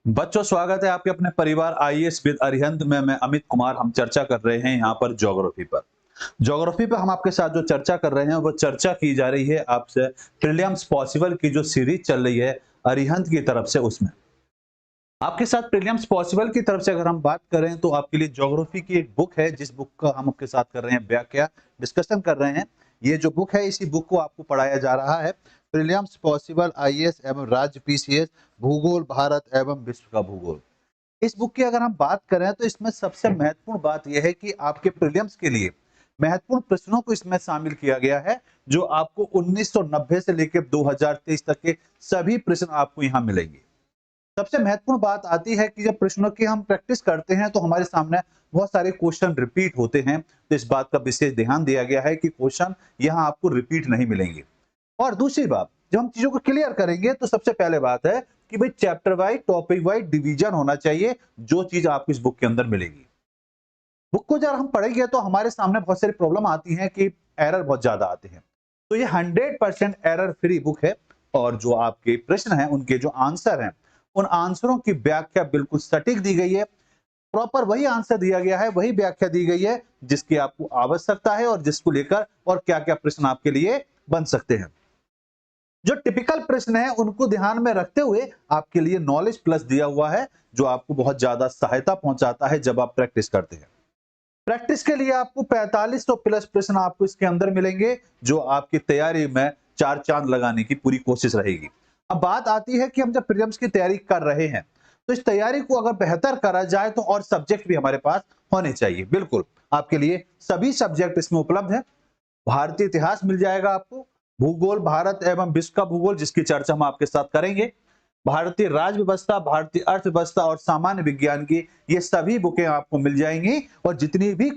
बच्चों, स्वागत है आपके अपने परिवार आईएएस विद अरिहंत में। मैं अमित कुमार। हम चर्चा कर रहे हैं यहाँ पर ज्योग्राफी पर। ज्योग्राफी पे हम आपके साथ जो चर्चा कर रहे हैं वो चर्चा की जा रही है आपसे प्रीलिम्स पॉसिबल की जो सीरीज चल रही है अरिहंत की तरफ से, उसमें आपके साथ प्रीलिम्स पॉसिबल की तरफ से अगर हम बात करें तो आपके लिए ज्योग्राफी की एक बुक है, जिस बुक का हम आपके साथ कर रहे हैं व्याख्या, डिस्कशन कर रहे हैं। ये जो बुक है, इसी बुक को आपको पढ़ाया जा रहा है। प्रीलिम्स पॉसिबल आईएएस एवं राज्य पीसीएस भूगोल भारत एवं विश्व का भूगोल। इस बुक की अगर हम बात करें तो इसमें सबसे महत्वपूर्ण बात यह है कि आपके प्रीलिम्स के लिए महत्वपूर्ण प्रश्नों को इसमें शामिल किया गया है, जो आपको 1990 से लेकर 2023 तक के सभी प्रश्न आपको यहाँ मिलेंगे। सबसे महत्वपूर्ण बात आती है कि जब प्रश्नों की हम प्रैक्टिस करते हैं तो हमारे सामने बहुत सारे क्वेश्चन रिपीट होते हैं, तो इस बात का विशेष ध्यान दिया गया है कि क्वेश्चन यहाँ आपको रिपीट नहीं मिलेंगे। और दूसरी बात, जब हम चीजों को क्लियर करेंगे तो सबसे पहले बात है कि भाई chapter wise topic wise division होना चाहिए, जो चीज आपको इस बुक के अंदर मिलेगी। बुक को जब हम पढ़ेंगे तो हमारे सामने बहुत सारी प्रॉब्लम आती है कि एरर बहुत ज्यादा आते हैं। तो ये 100% एरर फ्री बुक है, और जो आपके प्रश्न हैं उनके जो आंसर हैं, उन आंसरों की व्याख्या बिल्कुल सटीक दी गई है। प्रॉपर वही आंसर दिया गया है, वही व्याख्या दी गई है जिसकी आपको आवश्यकता है और जिसको लेकर और क्या क्या प्रश्न आपके लिए बन सकते हैं। जो टिपिकल प्रश्न है उनको ध्यान में रखते हुए आपके लिए नॉलेज प्लस दिया हुआ है, जो आपको बहुत ज्यादा सहायता पहुंचाता है जब आप प्रैक्टिस करते हैं। प्रैक्टिस के लिए आपको 4500 प्लस प्रश्न आपको इसके अंदर मिलेंगे, जो आपकी तैयारी में चार चांद लगाने की पूरी कोशिश रहेगी। अब बात आती है कि हम जब प्रीलिम्स की तैयारी कर रहे हैं तो इस तैयारी को अगर बेहतर करा जाए तो और सब्जेक्ट भी हमारे पास होने चाहिए। बिल्कुल आपके लिए सभी सब्जेक्ट इसमें उपलब्ध है। भारतीय इतिहास मिल जाएगा आपको, भूगोल भारत एवं विश्व का भूगोल, जिसकी चर्चा हम आपके साथ करेंगे, भारतीय राज्य व्यवस्था, भारतीय अर्थव्यवस्था और सामान्य विज्ञान की ये सभी बुकें आपको मिल जाएंगी। और जितनी भी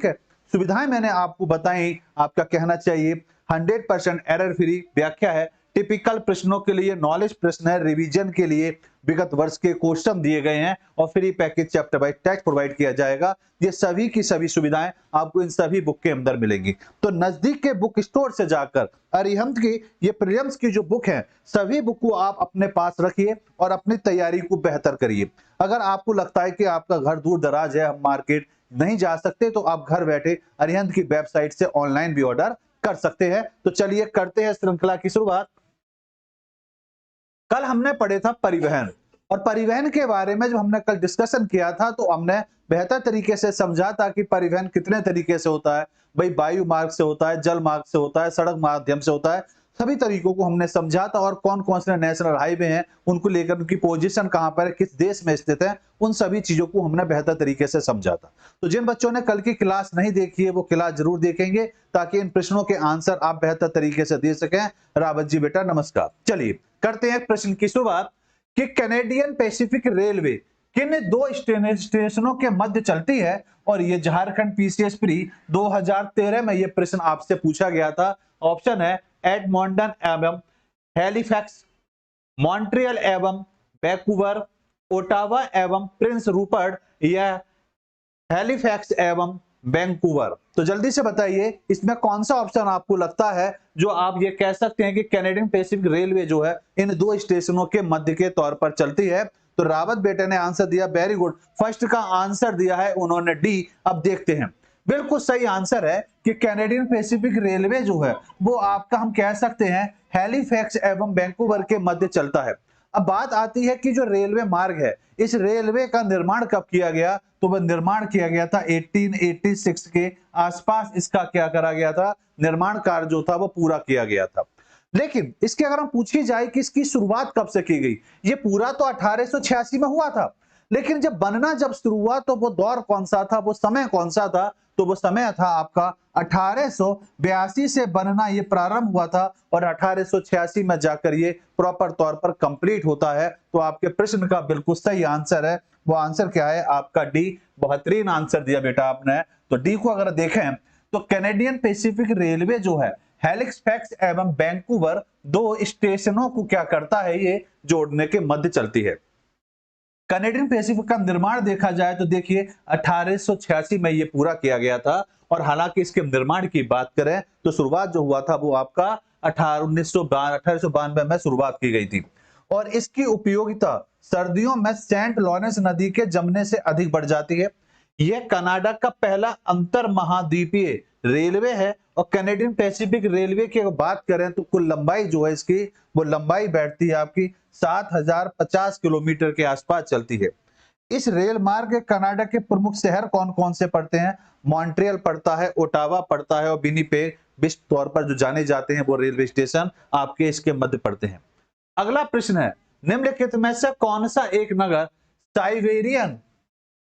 सुविधाएं मैंने आपको बताई, आपका कहना चाहिए 100% एरर फ्री व्याख्या है। टिपिकल प्रश्नों के लिए नॉलेज प्रश्न है, रिवीजन के लिए विगत वर्ष के क्वेश्चन दिए गए हैं, और free package chapter wise text provide किया जाएगा। ये सभी की सभी सुविधाएं आपको इन सभी बुक के अंदर मिलेंगी। तो नजदीक के बुक स्टोर से जाकर अरिहंत की ये प्रीलिम्स की जो बुक है, सभी बुक को आप अपने पास रखिए और अपनी तैयारी को बेहतर करिए। अगर आपको लगता है कि आपका घर दूर दराज है, हम मार्केट नहीं जा सकते, तो आप घर बैठे अरिहंत की वेबसाइट से ऑनलाइन भी ऑर्डर कर सकते हैं। तो चलिए करते हैं श्रृंखला की शुरुआत। कल हमने पढ़े था परिवहन, और परिवहन के बारे में जब हमने कल डिस्कशन किया था तो हमने बेहतर तरीके से समझा था कि परिवहन कितने तरीके से होता है। भाई वायु मार्ग से होता है, जल मार्ग से होता है, सड़क माध्यम से होता है। सभी तरीकों को हमने समझा था, और कौन कौन से नेशनल हाईवे हैं, उनको लेकर उनकी पोजीशन कहां पर है, किस देश में स्थित है, उन सभी चीजों को हमने बेहतर तरीके से समझा था। तो जिन बच्चों ने कल की क्लास नहीं देखी है वो क्लास जरूर देखेंगे, ताकि इन प्रश्नों के आंसर आप बेहतर तरीके से दे सकें। रावत जी बेटा नमस्कार। चलिए करते हैं प्रश्न की शुरुआत कि कैनेडियन पैसिफिक रेलवे किन दो स्टेशनों के मध्य चलती है। और ये झारखंड पीसीएस प्री 2013 में ये प्रश्न आपसे पूछा गया था। ऑप्शन है एडमंटन एवं हैलिफैक्स, मॉन्ट्रियल एवं वैंकूवर, ओटावा एवं प्रिंस रूपर्ट, या हैलिफैक्स एवं वैंकूवर। तो जल्दी से बताइए इसमें कौन सा ऑप्शन आपको लगता है जो आप ये कह सकते हैं कि कैनेडियन पैसिफिक रेलवे जो है इन दो स्टेशनों के मध्य के तौर पर चलती है। तो रावत बेटे ने आंसर दिया, वेरी गुड। फर्स्ट का आंसर दिया है उन्होंने डी। अब देखते हैं, बिल्कुल सही आंसर है कि कैनेडियन पैसिफिक रेलवे जो है वो आपका हम कह सकते हैं हैलिफैक्स एवं वैंकूवर के मध्य चलता है। अब बात आती है कि जो रेलवे मार्ग है, इस रेलवे का निर्माण कब किया गया, तो वह निर्माण किया गया था 1886 के आसपास। इसका क्या करा गया था, निर्माण कार्य जो था वो पूरा किया गया था। लेकिन इसके अगर हम पूछी जाए कि इसकी शुरुआत कब से की गई, ये पूरा तो 1886 में हुआ था, लेकिन जब बनना जब शुरू हुआ तो वो दौर कौन सा था, वो समय कौन सा था, तो वो समय था आपका 1882 से बनना ये प्रारंभ हुआ था और 1886 में जाकर ये प्रॉपर तौर पर कंप्लीट होता है। तो आपके प्रश्न का बिल्कुल सही आंसर है, वो आंसर क्या है आपका डी। बेहतरीन आंसर दिया बेटा आपने। तो डी को अगर देखें तो कैनेडियन पैसिफिक रेलवे जो है हैलिफैक्स एवं वैंकूवर दो स्टेशनों को क्या करता है, ये जोड़ने के मध्य चलती है। कैनेडियन पैसिफिक का निर्माण देखा जाए तो देखिए 1886 में ये पूरा किया गया था और हालांकि इसके निर्माण की बात करें तो शुरुआत जो हुआ था वो आपका 1892 में शुरुआत की गई थी और इसकी उपयोगिता सर्दियों में सेंट लॉरेंस नदी के जमने से अधिक बढ़ जाती है। यह कनाडा का पहला अंतर महाद्वीपीय रेलवे है और कैनेडियन पैसिफिक रेलवे की बात करें तो कुल लंबाई जो है इसकी वो लंबाई बैठती है आपकी 7050 किलोमीटर के आसपास चलती है। इस रेल मार्ग के कनाडा के प्रमुख शहर कौन कौन से पड़ते हैं? मॉन्ट्रियल पड़ता है, ओटावा पड़ता है और विनिपेग विश्व तौर पर जो जाने जाते हैं वो रेलवे स्टेशन आपके इसके मध्य पड़ते हैं। अगला प्रश्न है निम्नलिखित में से कौन सा एक नगर साइबेरियन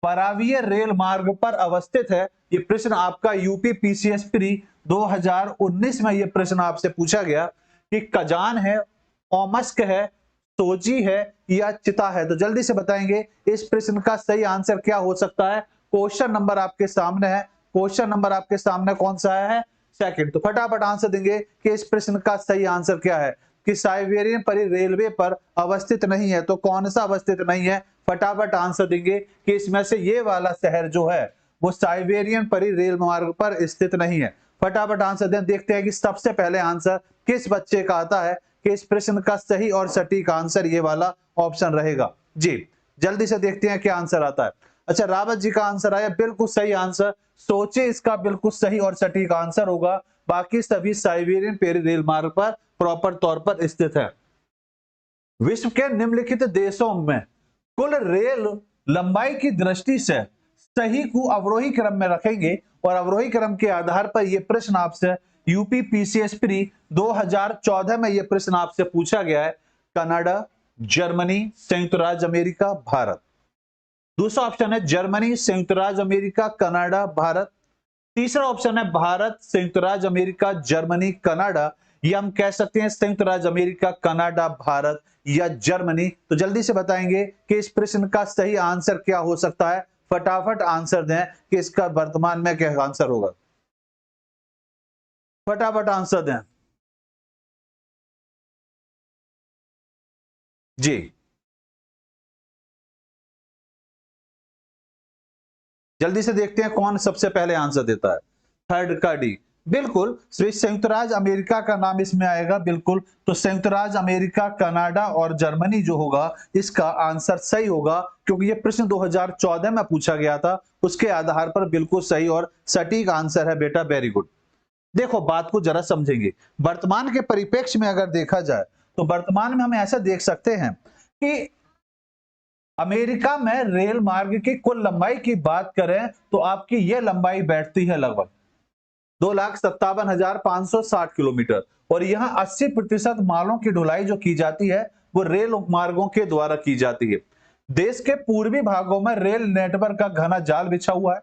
परावीय रेल मार्ग पर अवस्थित है? ये प्रश्न आपका यूपी पीसीएस प्री 2019 में ये प्रश्न आपसे पूछा गया कि कजान है, ओमस्क है, सोजी है या चिता है। तो जल्दी से बताएंगे इस प्रश्न का सही आंसर क्या हो सकता है। क्वेश्चन नंबर आपके सामने है, क्वेश्चन नंबर आपके सामने कौन सा है? सेकंड। तो फटाफट आंसर देंगे कि इस प्रश्न का सही आंसर क्या है कि साइबेरियन परी रेलवे पर अवस्थित नहीं है। तो कौन सा अवस्थित नहीं है? फटाफट आंसर देंगे कि इसमें से ये वाला शहर जो है वो साइबेरियन परी रेल मार्ग पर स्थित नहीं है। फटाफट आंसर दें। देखते हैं कि सबसे पहले आंसर किस बच्चे का आता है कि इस प्रश्न का सही और सटीक आंसर ये वाला ऑप्शन रहेगा। जी जल्दी से देखते हैं क्या आंसर आता है। अच्छा रावत जी का आंसर आया, बिल्कुल सही आंसर। सोचे इसका बिल्कुल सही और सटीक आंसर होगा। बाकी सभी साइबेरियन पेरी रेल मार्ग पर प्रॉपर तौर पर स्थित है। विश्व के निम्नलिखित देशों में कुल रेल लंबाई की दृष्टि से सही को अवरोही क्रम में रखेंगे और अवरोही क्रम के आधार पर यह प्रश्न आपसे यूपी पीसीएस प्री 2014 में यह प्रश्न आपसे पूछा गया है। कनाडा, जर्मनी, संयुक्त राज्य अमेरिका, भारत। दूसरा ऑप्शन है जर्मनी, संयुक्त राज्य अमेरिका, कनाडा, भारत। तीसरा ऑप्शन है भारत, संयुक्त राज्य अमेरिका, जर्मनी, कनाडा, या हम कह सकते हैं संयुक्त राज्य अमेरिका, कनाडा, भारत या जर्मनी। तो जल्दी से बताएंगे कि इस प्रश्न का सही आंसर क्या हो सकता है। फटाफट आंसर दें कि इसका वर्तमान में क्या आंसर होगा। फटाफट आंसर दें जी। जल्दी से देखते हैं कौन सबसे पहले आंसर देता है। थर्ड का डी, बिल्कुल संयुक्त राज्य अमेरिका का नाम इसमें आएगा। बिल्कुल, तो संयुक्त राज्य अमेरिका, कनाडा और जर्मनी जो होगा इसका आंसर सही होगा क्योंकि ये प्रश्न 2014 में पूछा गया था। उसके आधार पर बिल्कुल सही और सटीक आंसर है बेटा, वेरी गुड। देखो बात को जरा समझेंगे। वर्तमान के परिप्रेक्ष्य में अगर देखा जाए तो वर्तमान में हम ऐसा देख सकते हैं कि अमेरिका में रेल मार्ग की कुल लंबाई की बात करें तो आपकी यह लंबाई बैठती है लगभग 2,57,560 किलोमीटर और यहां 80% मालों की ढुलाई जो की जाती है वो रेल मार्गों के द्वारा की जाती है। देश के पूर्वी भागों में रेल नेटवर्क का घना जाल बिछा हुआ है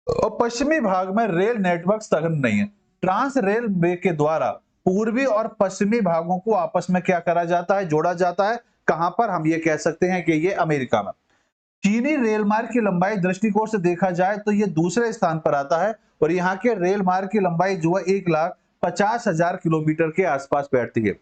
और पश्चिमी भाग में रेल नेटवर्क सघन नहीं है। ट्रांस रेलवे के द्वारा पूर्वी और पश्चिमी भागों को आपस में क्या करा जाता है, जोड़ा जाता है। कहां पर? हम ये कह सकते हैं कि ये अमेरिका में। चीनी रेल मार्ग की लंबाई दृष्टिकोण से देखा जाए तो ये दूसरे स्थान पर आता है और यहाँ के रेल मार्ग की लंबाई जो है 1,50,000 किलोमीटर के आसपास बैठती है।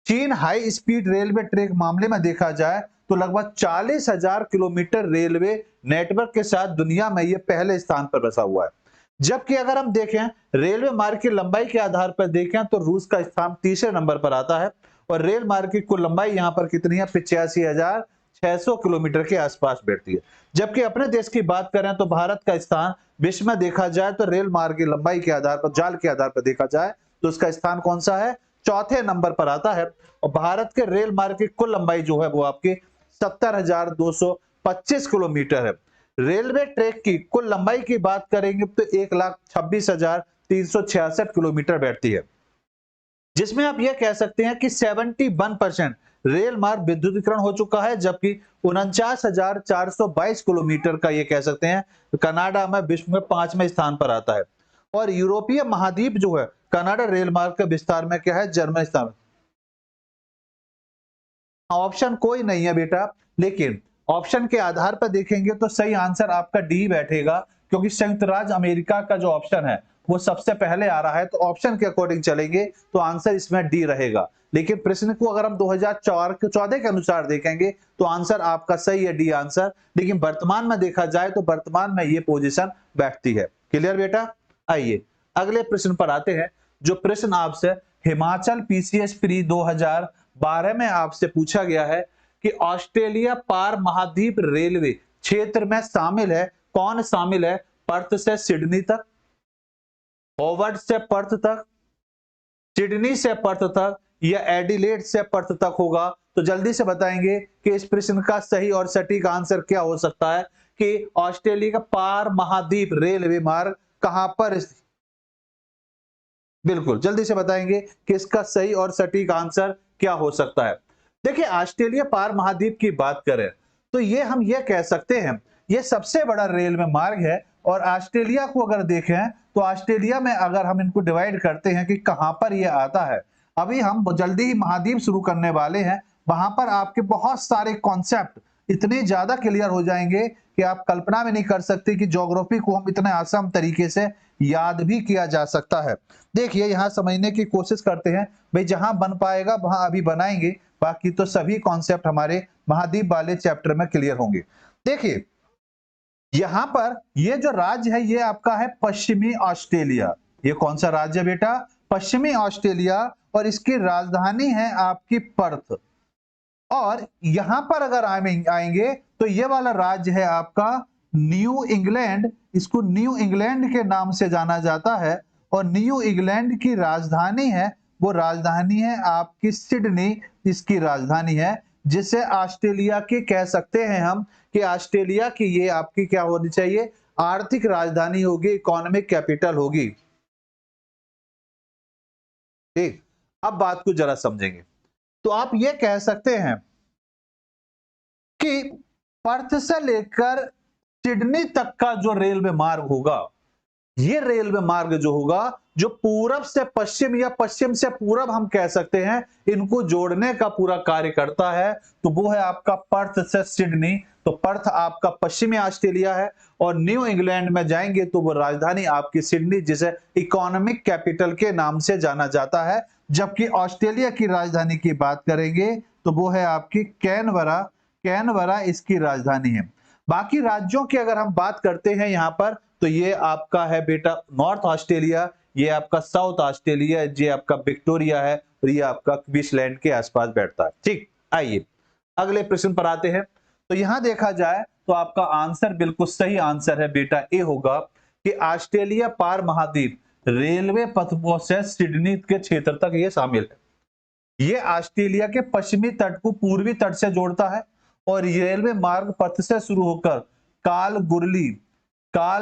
चीन हाई स्पीड रेलवे ट्रैक मामले में देखा जाए तो लगभग 40,000 किलोमीटर रेलवे नेटवर्क के साथ दुनिया में ये पहले स्थान पर बसा हुआ है। जबकि अगर हम देखें रेलवे मार्ग की लंबाई के आधार पर देखें तो रूस का स्थान तीसरे नंबर पर आता है और रेल मार्ग की कुल लंबाई यहाँ पर कितनी है? 85,600 किलोमीटर के आसपास बैठती है। जबकि अपने देश की बात करें तो भारत का स्थान विश्व में देखा जाए तो रेल मार्ग की लंबाई के आधार पर, जाल के आधार पर देखा जाए तो उसका स्थान कौन सा है? चौथे नंबर पर आता है। और भारत के रेल मार्ग की कुल लंबाई जो है वो आपकी 70,225 किलोमीटर है। रेलवे ट्रैक की कुल लंबाई की बात करेंगे तो 1,26,366 किलोमीटर बैठती है, जिसमें आप यह कह सकते हैं कि 71% रेल मार्ग विद्युतीकरण हो चुका है। जबकि 49,422 किलोमीटर का ये कह सकते हैं कनाडा में विश्व में 5वें स्थान पर आता है। और यूरोपीय महाद्वीप जो है कनाडा रेल मार्ग के विस्तार में क्या है, जर्मन स्थान। ऑप्शन कोई नहीं है बेटा, लेकिन ऑप्शन के आधार पर देखेंगे तो सही आंसर आपका डी बैठेगा, क्योंकि संयुक्त राज्य अमेरिका का जो ऑप्शन है वो सबसे पहले आ रहा है, तो ऑप्शन के अकॉर्डिंग चलेंगे तो आंसर इसमें डी रहेगा। लेकिन प्रश्न को अगर हम 2014 के अनुसार देखेंगे तो आंसर आपका सही है, डी आंसर। लेकिन वर्तमान में देखा जाए तो वर्तमान में ये पोजीशन बैठती है। क्लियर बेटा? आइए अगले प्रश्न पर आते हैं। जो प्रश्न आपसे हिमाचल पीसीएस प्री 2012 में आपसे पूछा गया है कि ऑस्ट्रेलिया पार महाद्वीप रेलवे क्षेत्र में शामिल है, कौन शामिल है? पर्थ से सिडनी तक, होवर्ड से पर्थ तक, सिडनी से पर्थ तक, या एडिलेड से पर्थ तक होगा। तो जल्दी से बताएंगे कि इस प्रश्न का सही और सटीक आंसर क्या हो सकता है कि ऑस्ट्रेलिया का पार महाद्वीप रेलवे मार्ग कहां पर स्थित। बिल्कुल जल्दी से बताएंगे कि इसका सही और सटीक आंसर क्या हो सकता है। देखिए ऑस्ट्रेलिया पार महाद्वीप की बात करें तो ये हम ये कह सकते हैं ये सबसे बड़ा रेलवे मार्ग है। और ऑस्ट्रेलिया को अगर देखें तो ऑस्ट्रेलिया में अगर हम इनको डिवाइड करते हैं कि कहां पर ये आता है, अभी हम जल्दी ही महाद्वीप शुरू करने वाले हैं, वहां पर आपके बहुत सारे कॉन्सेप्ट इतने ज्यादा क्लियर हो जाएंगे कि आप कल्पना में नहीं कर सकते कि ज्योग्राफी को हम इतने आसान तरीके से याद भी किया जा सकता है। देखिए यहां समझने की कोशिश करते हैं, भाई जहां बन पाएगा वहां अभी बनाएंगे, बाकी तो सभी कॉन्सेप्ट हमारे महाद्वीप वाले चैप्टर में क्लियर होंगे। देखिए यहां पर ये जो राज्य है ये आपका है पश्चिमी ऑस्ट्रेलिया। ये कौन सा राज्य है बेटा? पश्चिमी ऑस्ट्रेलिया, और इसकी राजधानी है आपकी पर्थ। और यहां पर अगर आएंगे तो ये वाला राज्य है आपका न्यू इंग्लैंड, इसको न्यू इंग्लैंड के नाम से जाना जाता है। और न्यू इंग्लैंड की राजधानी है, वो राजधानी है आपकी सिडनी, इसकी राजधानी है, जिसे ऑस्ट्रेलिया की कह सकते हैं हम कि ऑस्ट्रेलिया की ये आपकी क्या होनी चाहिए, आर्थिक राजधानी होगी, इकोनॉमिक कैपिटल होगी। ठीक, अब बात को जरा समझेंगे तो आप ये कह सकते हैं कि पर्थ से लेकर सिडनी तक का जो रेलवे मार्ग होगा, ये रेलवे मार्ग जो होगा जो पूरब से पश्चिम या पश्चिम से पूरब हम कह सकते हैं, इनको जोड़ने का पूरा कार्य करता है। तो वो है आपका पर्थ से सिडनी। तो पर्थ आपका पश्चिमी ऑस्ट्रेलिया है, और न्यू इंग्लैंड में जाएंगे तो वो राजधानी आपकी सिडनी, जिसे इकोनॉमिक कैपिटल के नाम से जाना जाता है। जबकि ऑस्ट्रेलिया की राजधानी की बात करेंगे तो वो है आपकी कैनबरा, कैनबरा इसकी राजधानी है। बाकी राज्यों की अगर हम बात करते हैं यहाँ पर तो ये आपका है बेटा नॉर्थ ऑस्ट्रेलिया, ये आपका साउथ ऑस्ट्रेलिया, ये आपका विक्टोरिया है, और ये आपका क्वींसलैंड के आसपास बैठता है। ठीक, आइए अगले प्रश्न पर आते हैं। तो यहां देखा जाए तो आपका आंसर बिल्कुल सही आंसर है बेटा, ए होगा कि ऑस्ट्रेलिया पार महाद्वीप रेलवे पथों से सिडनी के क्षेत्र तक ये शामिल है। ये ऑस्ट्रेलिया के पश्चिमी तट को पूर्वी तट से जोड़ता है, और रेलवे मार्ग पथ से शुरू होकर काल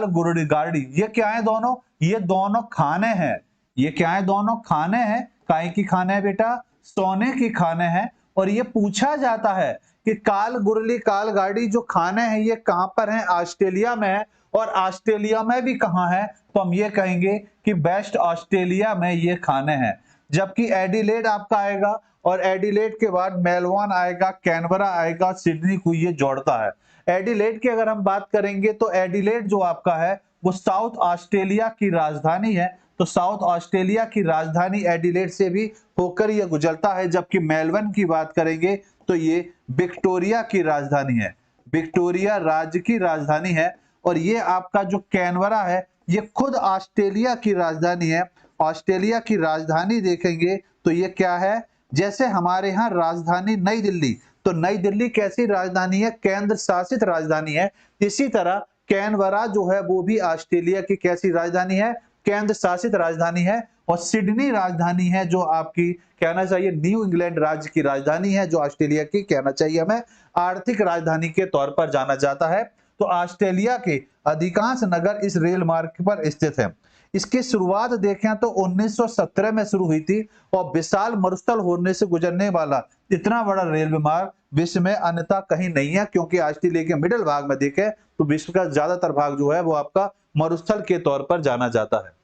गुरडी गाड़ी, ये क्या है दोनों? ये दोनों खाने हैं। ये क्या है? दोनों खाने हैं। काय की खाने है बेटा? सोने की खाने हैं। और ये पूछा जाता है कि काल गुरली काल गाड़ी जो खाने हैं ये कहां पर हैं? ऑस्ट्रेलिया में है। और ऑस्ट्रेलिया में भी कहां है? तो हम ये कहेंगे कि वेस्ट ऑस्ट्रेलिया में ये खाने हैं। जबकि एडिलेड आपका आएगा, और एडिलेड के बाद मेलबोर्न आएगा, कैनबरा आएगा, सिडनी को ये जोड़ता है। एडिलेड की अगर हम बात करेंगे तो एडिलेड जो आपका है वो साउथ ऑस्ट्रेलिया की राजधानी है। तो साउथ ऑस्ट्रेलिया की राजधानी एडिलेड से भी होकर यह गुजरता है। जबकि मेलबर्न की बात करेंगे तो ये विक्टोरिया की राजधानी है, विक्टोरिया राज्य की राजधानी है। और ये आपका जो कैनबरा है ये खुद ऑस्ट्रेलिया की राजधानी है। ऑस्ट्रेलिया की राजधानी देखेंगे तो ये क्या है? जैसे हमारे यहाँ राजधानी नई दिल्ली, तो नई दिल्ली कैसी राजधानी है? केंद्र शासित राजधानी है। इसी तरह कैनबरा जो है वो भी ऑस्ट्रेलिया की कैसी राजधानी है? केंद्र शासित राजधानी है। और सिडनी राजधानी है जो आपकी कहना चाहिए न्यू इंग्लैंड राज्य की राजधानी है, जो ऑस्ट्रेलिया की कहना चाहिए हमें आर्थिक राजधानी के तौर पर जाना जाता है। तो ऑस्ट्रेलिया के अधिकांश नगर इस रेल मार्ग पर स्थित है। इसकी शुरुआत देखें तो 1917 में शुरू हुई थी, और विशाल मरुस्थल होने से गुजरने वाला इतना बड़ा रेलवे मार्ग विश्व में अन्यथा कहीं नहीं है। क्योंकि ऑस्ट्रेलिया के मिडिल भाग में देखें तो विश्व का ज्यादातर भाग जो है वो आपका मरुस्थल के तौर पर जाना जाता है।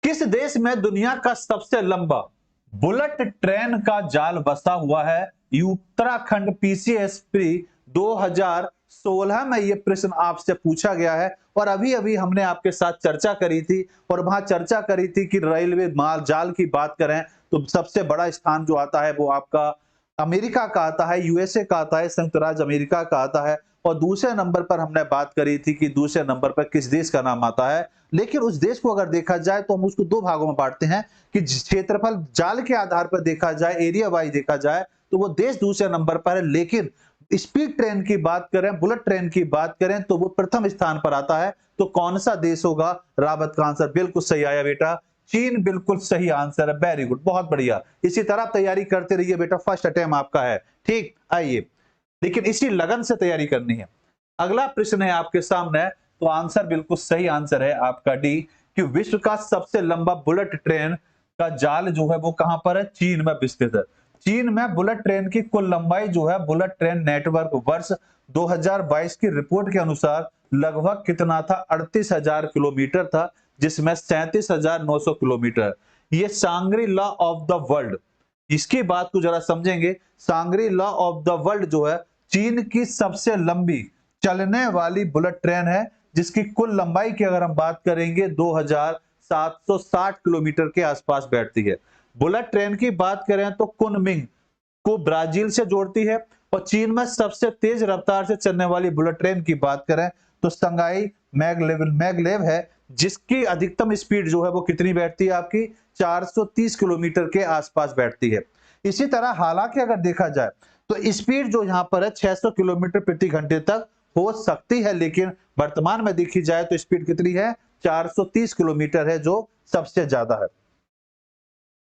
किस देश में दुनिया का सबसे लंबा बुलेट ट्रेन का जाल बसा हुआ है? ये उत्तराखंड पीसीएसपी 2016 में ये प्रश्न आपसे पूछा गया है और अभी अभी हमने आपके साथ चर्चा करी थी और वहां चर्चा करी थी कि रेलवे माल जाल की बात करें तो सबसे बड़ा स्थान जो आता है वो आपका अमेरिका का आता है, यूएसए का आता है, संयुक्त राज्य अमेरिका का आता है और दूसरे नंबर पर हमने बात करी थी कि दूसरे नंबर पर किस देश का नाम आता है। लेकिन उस देश को अगर देखा जाए तो हम उसको दो भागों में बांटते हैं कि क्षेत्रफल जाल के आधार पर देखा जाए, एरिया वाइज देखा जाए तो वो देश दूसरे नंबर पर है, लेकिन स्पीड ट्रेन की बात करें, बुलेट ट्रेन की बात करें तो वो प्रथम स्थान पर आता है। तो कौन सा देश होगा? रावत का आंसर बिल्कुल सही आया बेटा, चीन बिल्कुल सही आंसर है। वेरी गुड, बहुत बढ़िया। इसी तरह तैयारी करते रहिए बेटा, फर्स्ट अटेम्प्ट आपका है। ठीक, आइए, लेकिन इसी लगन से तैयारी करनी है। अगला प्रश्न है आपके सामने, तो आंसर बिल्कुल सही आंसर है आपका डी, कि विश्व का सबसे लंबा बुलेट ट्रेन का जाल जो है वो कहां पर है? चीन में विस्तृत है। चीन में बुलेट ट्रेन की कुल लंबाई जो है बुलेट ट्रेन नेटवर्क वर्ष 2022 की रिपोर्ट के अनुसार लगभग कितना था? 38,000 किलोमीटर था, जिसमें 37,900 किलोमीटर। ये सांग्री लॉ ऑफ द वर्ल्ड, इसकी बात को जरा समझेंगे। सांग्री लॉ ऑफ द वर्ल्ड जो है चीन की सबसे लंबी चलने वाली बुलेट ट्रेन है, जिसकी कुल लंबाई की अगर हम बात करेंगे 2760 किलोमीटर के आसपास बैठती है। बुलेट ट्रेन की बात करें तो कुनमिंग को ब्राजील से जोड़ती है और चीन में सबसे तेज रफ्तार से चलने वाली बुलेट ट्रेन की बात करें तो संगाई मैगलेव है, जिसकी अधिकतम स्पीड जो है वो कितनी बैठती है? आपकी 430 किलोमीटर के आसपास बैठती है। इसी तरह हालांकि अगर देखा जाए तो स्पीड जो यहाँ पर है 600 किलोमीटर प्रति घंटे तक हो सकती है, लेकिन वर्तमान में देखी जाए तो स्पीड कितनी है? 430 किलोमीटर है, जो सबसे ज्यादा है।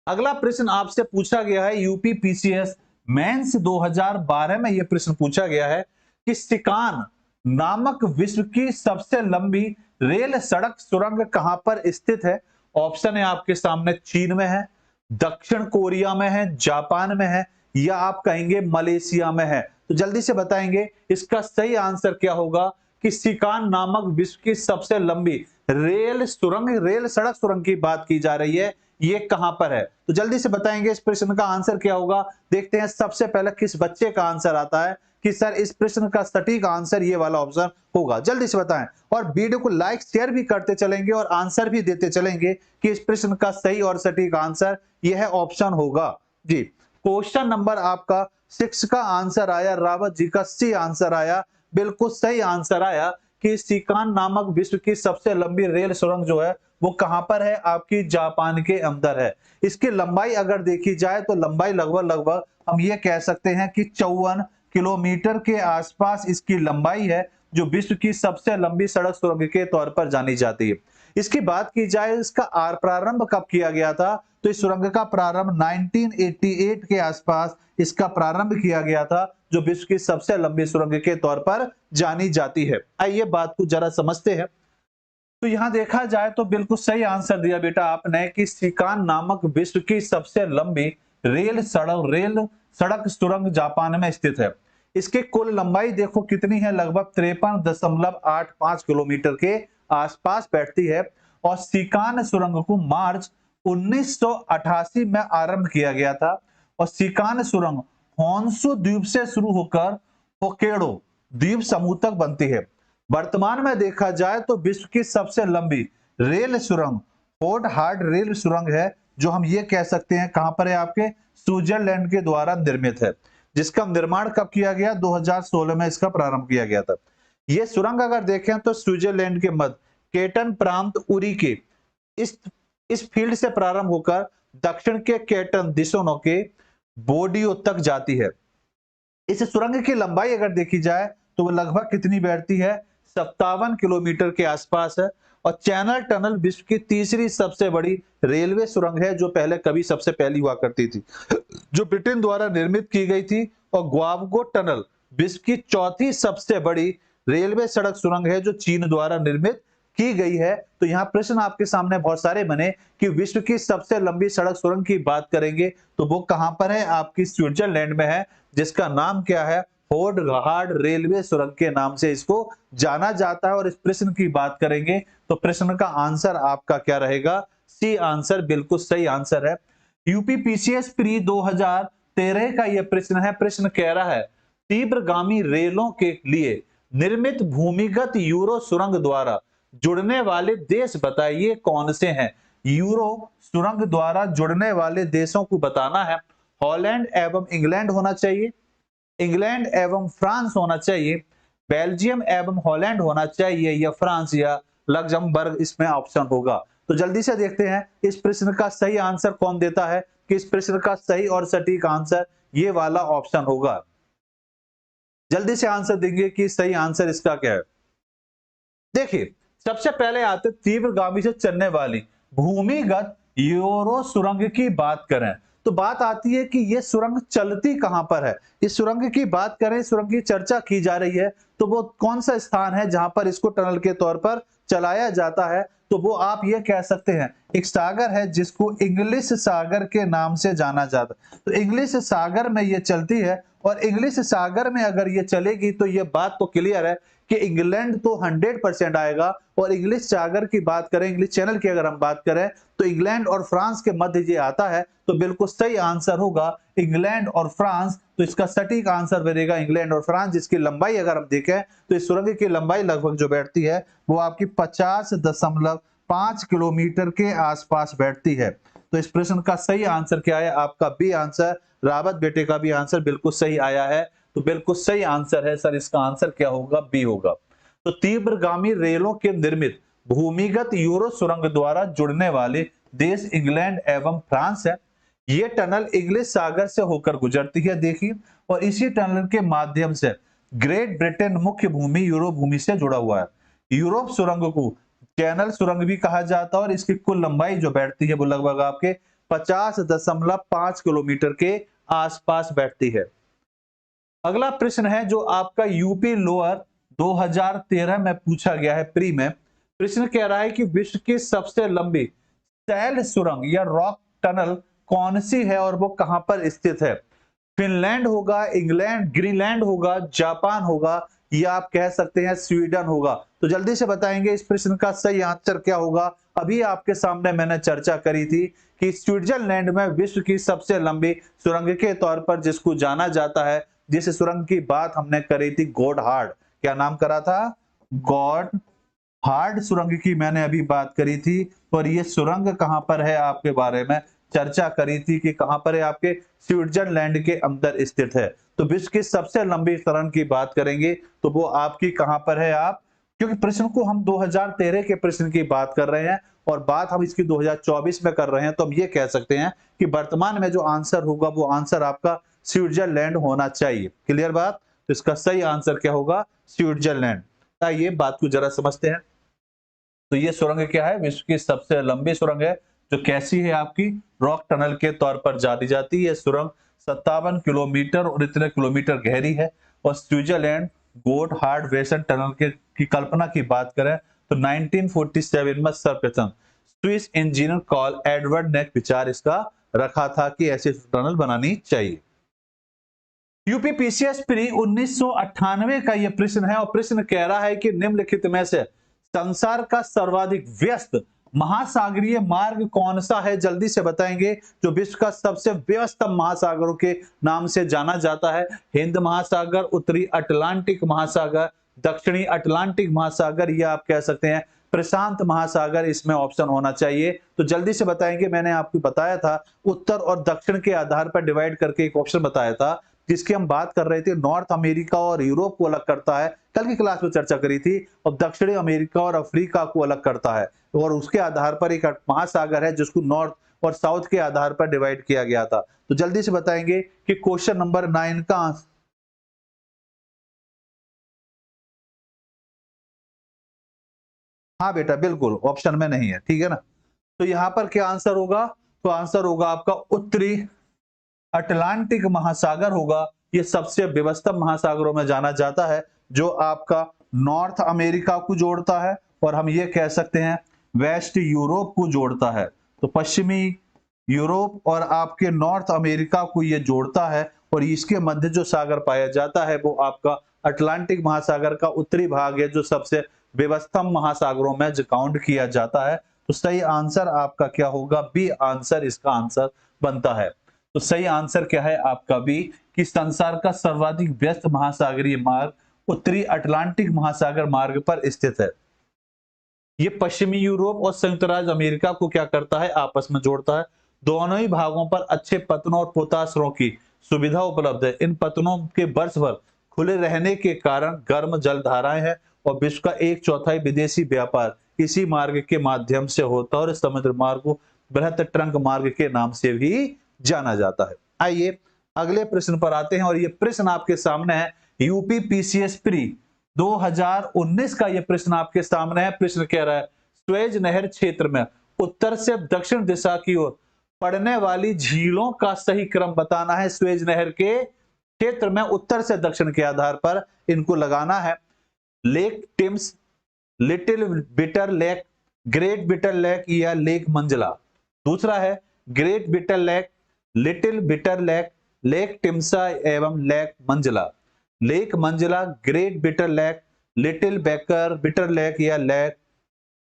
अगला प्रश्न आपसे पूछा गया है यूपी पीसीएस मेंस 2012 में यह प्रश्न पूछा गया है कि सिकान नामक विश्व की सबसे लंबी रेल सड़क सुरंग कहां पर स्थित है? ऑप्शन है आपके सामने, चीन में है, दक्षिण कोरिया में है, जापान में है, या आप कहेंगे मलेशिया में है। तो जल्दी से बताएंगे इसका सही आंसर क्या होगा कि सिकान नामक विश्व की सबसे लंबी रेल सड़क सुरंग की बात की जा रही है, ये कहां पर है? तो जल्दी से बताएंगे इस प्रश्न का आंसर क्या होगा। देखते हैं सबसे पहले किस बच्चे का आंसर आता है कि सर इस प्रश्न का सटीक आंसर ये वाला ऑप्शन होगा। जल्दी से बताएं और वीडियो को लाइक शेयर भी करते चलेंगे और आंसर भी देते चलेंगे कि इस प्रश्न का सही और सटीक आंसर यह ऑप्शन होगा। जी, क्वेश्चन नंबर आपका 6 का आंसर आया, रावत जी का सी आंसर आया, बिल्कुल सही आंसर आया कि सिकान नामक विश्व की सबसे लंबी रेल सुरंग जो है वो कहां पर है? आपकी जापान के अंदर है। इसकी लंबाई अगर देखी जाए तो लंबाई लगभग हम ये कह सकते हैं कि 54 किलोमीटर के आसपास इसकी लंबाई है, जो विश्व की सबसे लंबी सड़क सुरंग के तौर पर जानी जाती है। इसकी बात की जाए इसका प्रारंभ कब किया गया था, तो इस सुरंग का प्रारंभ 1988 के आसपास इसका प्रारंभ किया गया था, जो विश्व की सबसे लंबी सुरंग के तौर पर जानी जाती है। आइए बात को जरा समझते हैं। तो यहां देखा जाए तो बिल्कुल सही आंसर दिया बेटा आपने कि सिकान नामक विश्व की सबसे लंबी रेल सड़क सुरंग जापान में स्थित है। इसकी कुल लंबाई देखो कितनी है, लगभग 53.85 किलोमीटर के आसपास बैठती है और सिकान सुरंग को मार्च 1988 में आरंभ किया गया था और सिकान सुरंग होन्शु द्वीप से शुरू होकर होक्काइडो द्वीप समूह तक बनती है। वर्तमान में देखा जाए तो विश्व की सबसे लंबी रेल सुरंग फोर्ड हार्ड रेल सुरंग है, जो हम ये कह सकते हैं कहां पर है? आपके स्विट्जरलैंड के द्वारा निर्मित है, जिसका निर्माण कब किया गया? 2016 में इसका प्रारंभ किया गया था। यह सुरंग अगर देखें तो स्विट्जरलैंड के मध्य केटन प्रांत उरी के इस फील्ड से प्रारंभ होकर दक्षिण के केटन दिशों के बोडियो तक जाती है। इस सुरंग की लंबाई अगर देखी जाए तो वो लगभग कितनी बैठती है? 57 किलोमीटर के आसपास है और चैनल टनल विश्व की तीसरी सबसे बड़ी रेलवे सुरंग है, जो पहले कभी सबसे पहली हुआ करती थी, जो ब्रिटेन द्वारा निर्मित की गई थी, और ग्वावगो टनल विश्व की चौथी सबसे बड़ी रेलवे सड़क सुरंग है, जो चीन द्वारा निर्मित की गई है। तो यहाँ प्रश्न आपके सामने बहुत सारे बने कि विश्व की सबसे लंबी सड़क सुरंग की बात करेंगे तो वो कहां पर है? आपकी स्विट्जरलैंड में है, जिसका नाम क्या है? फोर्ड हार्ड रेलवे सुरंग के नाम से इसको जाना जाता है। और इस प्रश्न की बात करेंगे तो प्रश्न का आंसर आपका क्या रहेगा? सी आंसर बिल्कुल सही आंसर है। यूपीपीसीएस प्री 2013 का यह प्रश्न है। प्रश्न कह रहा है तीव्रगामी रेलों के लिए निर्मित भूमिगत यूरो सुरंग द्वारा जुड़ने वाले देश बताइए कौन से हैं। यूरो सुरंग द्वारा जुड़ने वाले देशों को बताना है। हॉलैंड एवं इंग्लैंड होना चाहिए, इंग्लैंड एवं फ्रांस होना चाहिए, बेल्जियम एवं हॉलैंड होना चाहिए, या फ्रांस या लग्जमबर्ग इसमें ऑप्शन होगा। तो जल्दी से देखते हैं इस प्रश्न का सही आंसर कौन देता है कि इस प्रश्न का सही और सटीक आंसर ये वाला ऑप्शन होगा। जल्दी से आंसर देंगे कि सही आंसर इसका क्या है। देखिए सबसे पहले आते तीव्रगामी से चलने वाली भूमिगत यूरो सुरंग की बात करें तो बात आती है कि ये सुरंग चलती कहां पर है। इस सुरंग की बात करें, सुरंग की चर्चा की जा रही है तो वो कौन सा स्थान है जहां पर इसको टनल के तौर पर चलाया जाता है। तो वो आप ये कह सकते हैं एक सागर है जिसको इंग्लिश सागर के नाम से जाना जाता है। तो इंग्लिश सागर में ये चलती है और इंग्लिश सागर में अगर ये चलेगी तो ये बात तो क्लियर है कि इंग्लैंड तो 100% आएगा। और इंग्लिश सागर की बात करें, इंग्लिश चैनल की अगर हम बात करें तो इंग्लैंड और फ्रांस के मध्य ये आता है। तो बिल्कुल सही आंसर होगा इंग्लैंड और फ्रांस। तो इसका सटीक आंसर बनेगा इंग्लैंड और फ्रांस, जिसकी लंबाई अगर हम देखें तो इस सुरंग की लंबाई लगभग जो बैठती है वो आपकी 50.5 किलोमीटर के आसपास बैठती है। तो इस प्रश्न का सही आंसर क्या है? आपका बी आंसर, रावत बेटे का भी आंसर बिल्कुल सही आया है। तो बिल्कुल सही आंसर है सर, इसका आंसर क्या होगा? बी होगा। तो तीव्रगामी रेलों के निर्मित भूमिगत यूरो सुरंग द्वारा जुड़ने वाले देश इंग्लैंड एवं फ्रांस है। ये टनल इंग्लिश सागर से होकर गुजरती है देखिए, और इसी टनल के माध्यम से ग्रेट ब्रिटेन मुख्य भूमि यूरोप भूमि से जुड़ा हुआ है। यूरोप सुरंग को चैनल सुरंग भी कहा जाता है और इसकी कुल लंबाई जो बैठती है वो लगभग आपके 50.5 किलोमीटर के आसपास बैठती है। अगला प्रश्न है जो आपका यूपी लोअर 2013 में पूछा गया है प्री में। प्रश्न कह रहा है कि विश्व की सबसे लंबी सैल सुरंग या रॉक टनल कौन सी है और वो कहां पर स्थित है। फिनलैंड होगा, इंग्लैंड, ग्रीनलैंड होगा, जापान होगा, या आप कह सकते हैं स्वीडन होगा। तो जल्दी से बताएंगे इस प्रश्न का सही आंसर क्या होगा। अभी आपके सामने मैंने चर्चा करी थी कि स्विट्जरलैंड में विश्व की सबसे लंबी सुरंग के तौर पर जिसको जाना जाता है, जिस सुरंग की बात हमने करी थी गॉडहार्ड, क्या नाम करा था? गॉडहार्ड सुरंग की मैंने अभी बात करी थी। और ये सुरंग कहां पर है आपके बारे में चर्चा करी थी कि कहां पर है, आपके स्विट्जरलैंड के अंदर स्थित है। तो विश्व की सबसे लंबी सुरंग की बात करेंगे तो वो आपकी कहां पर है आप, क्योंकि प्रश्न को हम 2013 के प्रश्न की बात कर रहे हैं और बात हम इसकी 2024 में कर रहे हैं, तो हम ये कह सकते हैं कि वर्तमान में जो आंसर होगा वो आंसर आपका स्विट्जरलैंड होना चाहिए। क्लियर बात? तो इसका सही आंसर क्या होगा? स्विट्जरलैंड। ये बात को जरा समझते हैं। तो ये सुरंग क्या है? विश्व की सबसे लंबी सुरंग है जो कैसी है आपकी रॉक टनल के तौर पर जानी जाती है। सुरंग 57 किलोमीटर और इतने किलोमीटर गहरी है। और स्विट्जरलैंड गॉडहार्ड वेसन टनल के की कल्पना की बात करें तो 1947 में सर्वप्रथम स्विस इंजीनियर कॉल एडवर्ड ने विचार इसका रखा था कि ऐसी टनल बनानी चाहिए। यूपीपीसीएस प्री 1998 का यह प्रश्न है और प्रश्न कह रहा है कि निम्नलिखित में से संसार का सर्वाधिक व्यस्त महासागरीय मार्ग कौन सा है? जल्दी से बताएंगे। जो विश्व का सबसे व्यस्त महासागरों के नाम से जाना जाता है, हिंद महासागर, उत्तरी अटलांटिक महासागर, दक्षिणी अटलांटिक महासागर, या आप कह सकते हैं प्रशांत महासागर, इसमें ऑप्शन होना चाहिए। तो जल्दी से बताएंगे। मैंने आपको बताया था उत्तर और दक्षिण के आधार पर डिवाइड करके एक ऑप्शन बताया था जिसकी हम बात कर रहे थे, नॉर्थ अमेरिका और यूरोप को अलग करता है, कल की क्लास में चर्चा करी थी, और दक्षिणी अमेरिका और अफ्रीका को अलग करता है। और उसके आधार पर एक महासागर है जिसको नॉर्थ और साउथ के आधार पर डिवाइड किया गया था। तो जल्दी से बताएंगे कि क्वेश्चन नंबर 9 का आंसर, हाँ बेटा बिल्कुल ऑप्शन में नहीं है, ठीक है ना। तो यहां पर क्या आंसर होगा? तो आंसर होगा आपका उत्तरी अटलांटिक महासागर होगा। ये सबसे व्यवस्थित महासागरों में जाना जाता है जो आपका नॉर्थ अमेरिका को जोड़ता है और हम ये कह सकते हैं वेस्ट यूरोप को जोड़ता है। तो पश्चिमी यूरोप और आपके नॉर्थ अमेरिका को ये जोड़ता है और इसके मध्य जो सागर पाया जाता है वो आपका अटलांटिक महासागर का उत्तरी भाग है जो सबसे व्यवस्थित महासागरों में काउंट किया जाता है। तो सही आंसर आपका क्या होगा? बी आंसर इसका आंसर बनता है। तो सही आंसर क्या है आपका? बी, कि संसार का सर्वाधिक व्यस्त महासागरीय मार्ग उत्तरी अटलांटिक महासागर मार्ग पर स्थित है। ये पश्चिमी यूरोप और संयुक्त राज्य अमेरिका को क्या करता है? आपस में जोड़ता है। दोनों ही भागों पर अच्छे पतनों और पोताश्रों की सुविधा उपलब्ध है। इन पतनों के वर्ष भर खुले रहने के कारण गर्म जलधाराएं हैं और विश्व का 1/4 विदेशी व्यापार इसी मार्ग के माध्यम से होता है और इस समुद्र मार्ग को बृहत ट्रंक मार्ग के नाम से भी जाना जाता है। आइए अगले प्रश्न पर आते हैं और ये प्रश्न आपके सामने है यूपी पीसीएस प्री 2019 का। यह प्रश्न आपके सामने है। प्रश्न कह रहा है स्वेज नहर क्षेत्र में उत्तर से दक्षिण दिशा की ओर पड़ने वाली झीलों का सही क्रम बताना है। स्वेज नहर के क्षेत्र में उत्तर से दक्षिण के आधार पर इनको लगाना है। Lake Timsah, little bitter lake, great bitter lake या लेक मंजला। दूसरा है great bitter lake, little bitter lake, lake Timsah एवं lake Manzala. Lake Manzala, great bitter lake, little baker bitter lake या लेक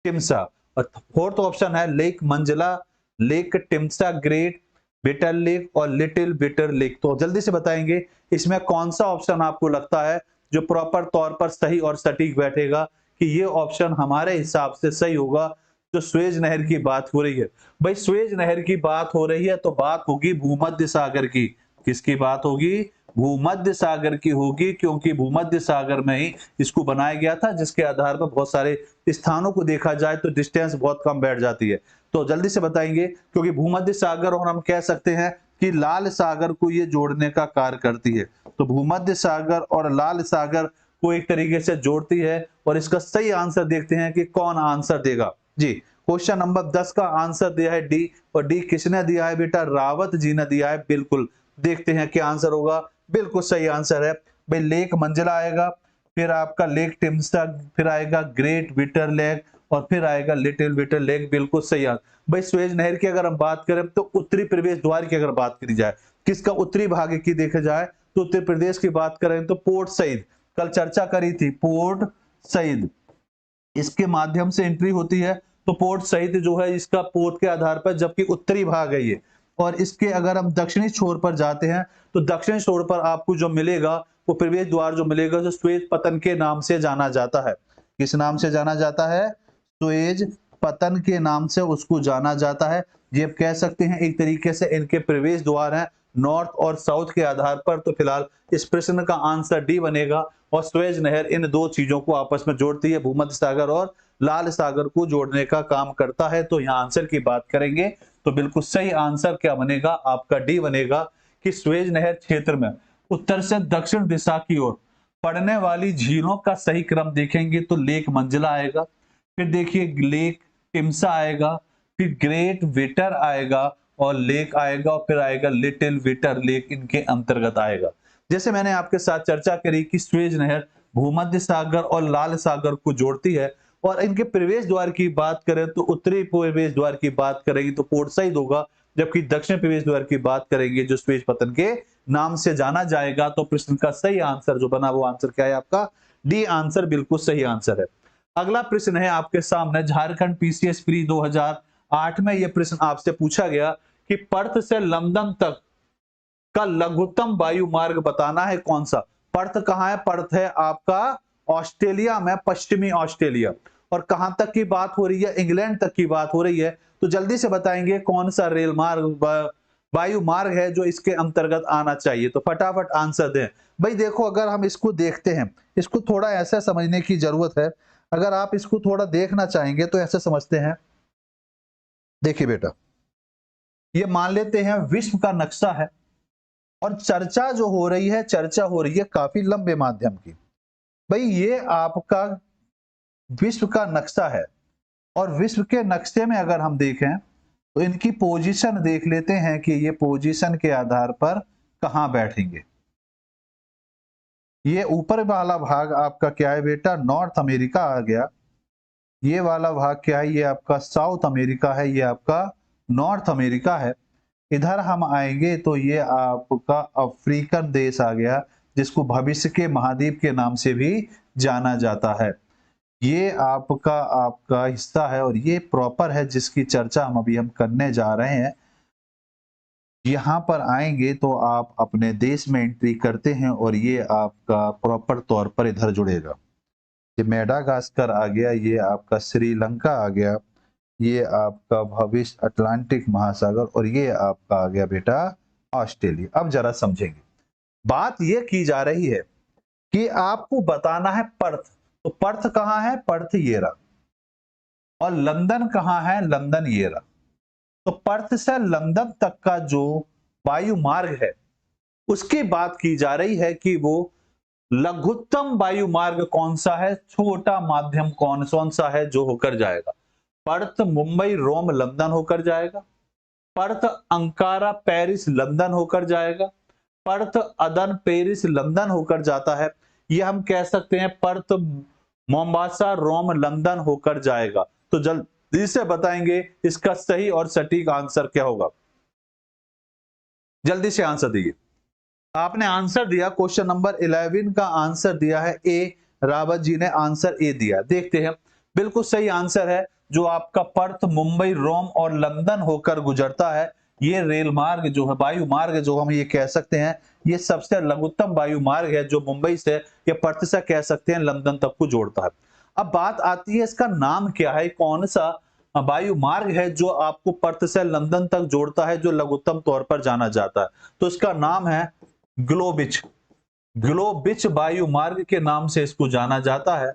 टिम्सा। और fourth option है lake Manzala, lake Timsah, great bitter lake और little bitter lake. तो जल्दी से बताएंगे इसमें कौन सा ऑप्शन आपको लगता है जो प्रॉपर तौर पर सही और सटीक बैठेगा कि ये ऑप्शन हमारे हिसाब से सही होगा। जो स्वेज नहर की बात हो रही है, भाई स्वेज नहर की बात हो रही है तो बात होगी भूमध्य सागर की। किसकी बात होगी? भूमध्य सागर की होगी, क्योंकि भूमध्य सागर में ही इसको बनाया गया था, जिसके आधार पर बहुत सारे स्थानों को देखा जाए तो डिस्टेंस बहुत कम बैठ जाती है। तो जल्दी से बताएंगे, क्योंकि भूमध्य सागर और हम कह सकते हैं कि लाल सागर को ये जोड़ने का कार्य करती है। तो भूमध्य सागर और लाल सागर को एक तरीके से जोड़ती है और इसका सही आंसर देखते हैं कि कौन आंसर देगा। जी, क्वेश्चन नंबर 10 का आंसर दिया है डी, और डी किसने दिया है बेटा? रावत जी ने दिया है। बिल्कुल, देखते हैं क्या आंसर होगा। बिल्कुल सही आंसर है भाई, लेक मंजला आएगा, फिर आपका लेक टिम्सा, फिर आएगा ग्रेट बिटर लेक और फिर आएगा लिटिल बिटर लेक। बिल्कुल सही आंसर। भाई स्वेज नहर की अगर हम बात करें तो उत्तरी प्रवेश द्वार की अगर बात करी जाए, किसका उत्तरी भाग की देखा जाए तो उत्तर प्रदेश की बात करें तो पोर्ट सईद, कल चर्चा करी थी, पोर्ट सईद इसके माध्यम से एंट्री होती है। तो पोर्ट सईद जो है इसका पोर्ट के आधार पर, जबकि उत्तरी भाग है ये। और इसके अगर हम दक्षिणी छोर पर जाते हैं तो दक्षिणी छोर पर आपको जो मिलेगा वो प्रवेश द्वार जो मिलेगा जो स्वेज पतन के नाम से जाना जाता है। किस नाम से जाना जाता है? स्वेज पतन के नाम से उसको जाना जाता है। ये कह सकते हैं एक तरीके से इनके प्रवेश द्वार हैं नॉर्थ और साउथ के आधार पर। तो फिलहाल इस प्रश्न का आंसर डी बनेगा और स्वेज नहर इन दो चीजों को आपस में जोड़ती है, भूमध्य सागर और लाल सागर को जोड़ने का काम करता है। तो यहाँ आंसर की बात करेंगे तो बिल्कुल सही आंसर क्या बनेगा? आपका डी बनेगा कि स्वेज नहर क्षेत्र में उत्तर से दक्षिण दिशा की ओर पड़ने वाली झीलों का सही क्रम देखेंगे तो लेक मंजला आएगा, फिर देखिए लेक टिम्सा आएगा, फिर ग्रेट विटर आएगा और लेक आएगा और फिर आएगा लिटिल विटर लेक इनके अंतर्गत आएगा। जैसे मैंने आपके साथ चर्चा करी कि स्वेज नहर भूमध्य सागर और लाल सागर को जोड़ती है और इनके प्रवेश द्वार की बात करें तो उत्तरी प्रवेश द्वार की बात करेंगे तो पोर्ट सईद होगा, जबकि दक्षिण प्रवेश द्वार की बात करेंगे जो स्वेज पतन के नाम से जाना जाएगा। तो प्रश्न का सही आंसर जो बना वो आंसर क्या है आपका? डी आंसर बिल्कुल सही आंसर है। अगला प्रश्न है आपके सामने झारखंड पीसीएस प्री 2008 में यह प्रश्न आपसे पूछा गया कि पर्थ से लंदन तक का लघुत्तम वायु मार्ग बताना है कौन सा? पर्थ कहां है? पर्थ है आपका ऑस्ट्रेलिया में, पश्चिमी ऑस्ट्रेलिया। और कहां तक की बात हो रही है? इंग्लैंड तक की बात हो रही है। तो जल्दी से बताएंगे कौन सा रेल मार्ग वायु मार्ग है जो इसके अंतर्गत आना चाहिए। तो फटाफट आंसर दें। भाई देखो, अगर हम इसको देखते हैं, इसको थोड़ा ऐसा समझने की जरूरत है। अगर आप इसको थोड़ा देखना चाहेंगे तो ऐसे समझते हैं। देखिए बेटा, ये मान लेते हैं विश्व का नक्शा है और चर्चा जो हो रही है, चर्चा हो रही है काफी लंबे माध्यम की। भाई ये आपका विश्व का नक्शा है और विश्व के नक्शे में अगर हम देखें तो इनकी पोजीशन देख लेते हैं कि ये पोजीशन के आधार पर कहां बैठेंगे। ये ऊपर वाला भाग आपका क्या है बेटा? नॉर्थ अमेरिका आ गया। ये वाला भाग क्या है? ये आपका साउथ अमेरिका है, ये आपका नॉर्थ अमेरिका है। इधर हम आएंगे तो ये आपका अफ्रीकन देश आ गया, जिसको भविष्य के महाद्वीप के नाम से भी जाना जाता है। ये आपका आपका हिस्सा है और ये प्रॉपर है जिसकी चर्चा हम करने जा रहे हैं। यहाँ पर आएँगे तो आप अपने देश में एंट्री करते हैं और ये आपका प्रॉपर तौर पर इधर जुड़ेगा। ये मेडागास्कर आ गया, ये आपका श्रीलंका आ गया, ये आपका भविष्य अटलांटिक महासागर और ये आपका आ गया बेटा ऑस्ट्रेलिया। अब जरा समझेंगे। बात ये की जा रही है कि आपको बताना है पर्थ। तो पर्थ कहाँ है? पर्थ ये रहा। और लंदन कहाँ है? लंदन ये रहा। तो पर्थ से लंदन तक का जो वायु मार्ग है उसकी बात की जा रही है कि वो लघुत्तम वायु मार्ग कौन सा है, छोटा माध्यम कौन सा है जो होकर जाएगा। पर्थ मुंबई रोम लंदन होकर जाएगा, पर्थ अंकारा पेरिस लंदन होकर जाएगा, पर्थ अदन पेरिस लंदन होकर जाता है। ये हम कह सकते हैं पर्थ मोम्बासा रोम लंदन होकर जाएगा। तो जल्दी से बताएंगे इसका सही और सटीक आंसर क्या होगा। जल्दी से आंसर दीजिए। आपने आंसर दिया, क्वेश्चन नंबर 11 का आंसर दिया है ए। रावत जी ने आंसर ए दिया। देखते हैं, बिल्कुल सही आंसर है। जो आपका पर्थ मुंबई रोम और लंदन होकर गुजरता है, ये रेल मार्ग जो है, वायु मार्ग जो हम ये कह सकते हैं, ये सबसे लघुत्तम वायु मार्ग है जो मुंबई से या पर्थ से कह सकते हैं लंदन तक को जोड़ता है। अब बात आती है इसका नाम क्या है, कौन सा वायु मार्ग है जो आपको पर्थ से लंदन तक जोड़ता है, जो लघुत्तम तौर पर जाना जाता है। तो इसका नाम है ग्लोबिच। ग्लोबिच वायु मार्ग के नाम से इसको जाना जाता है।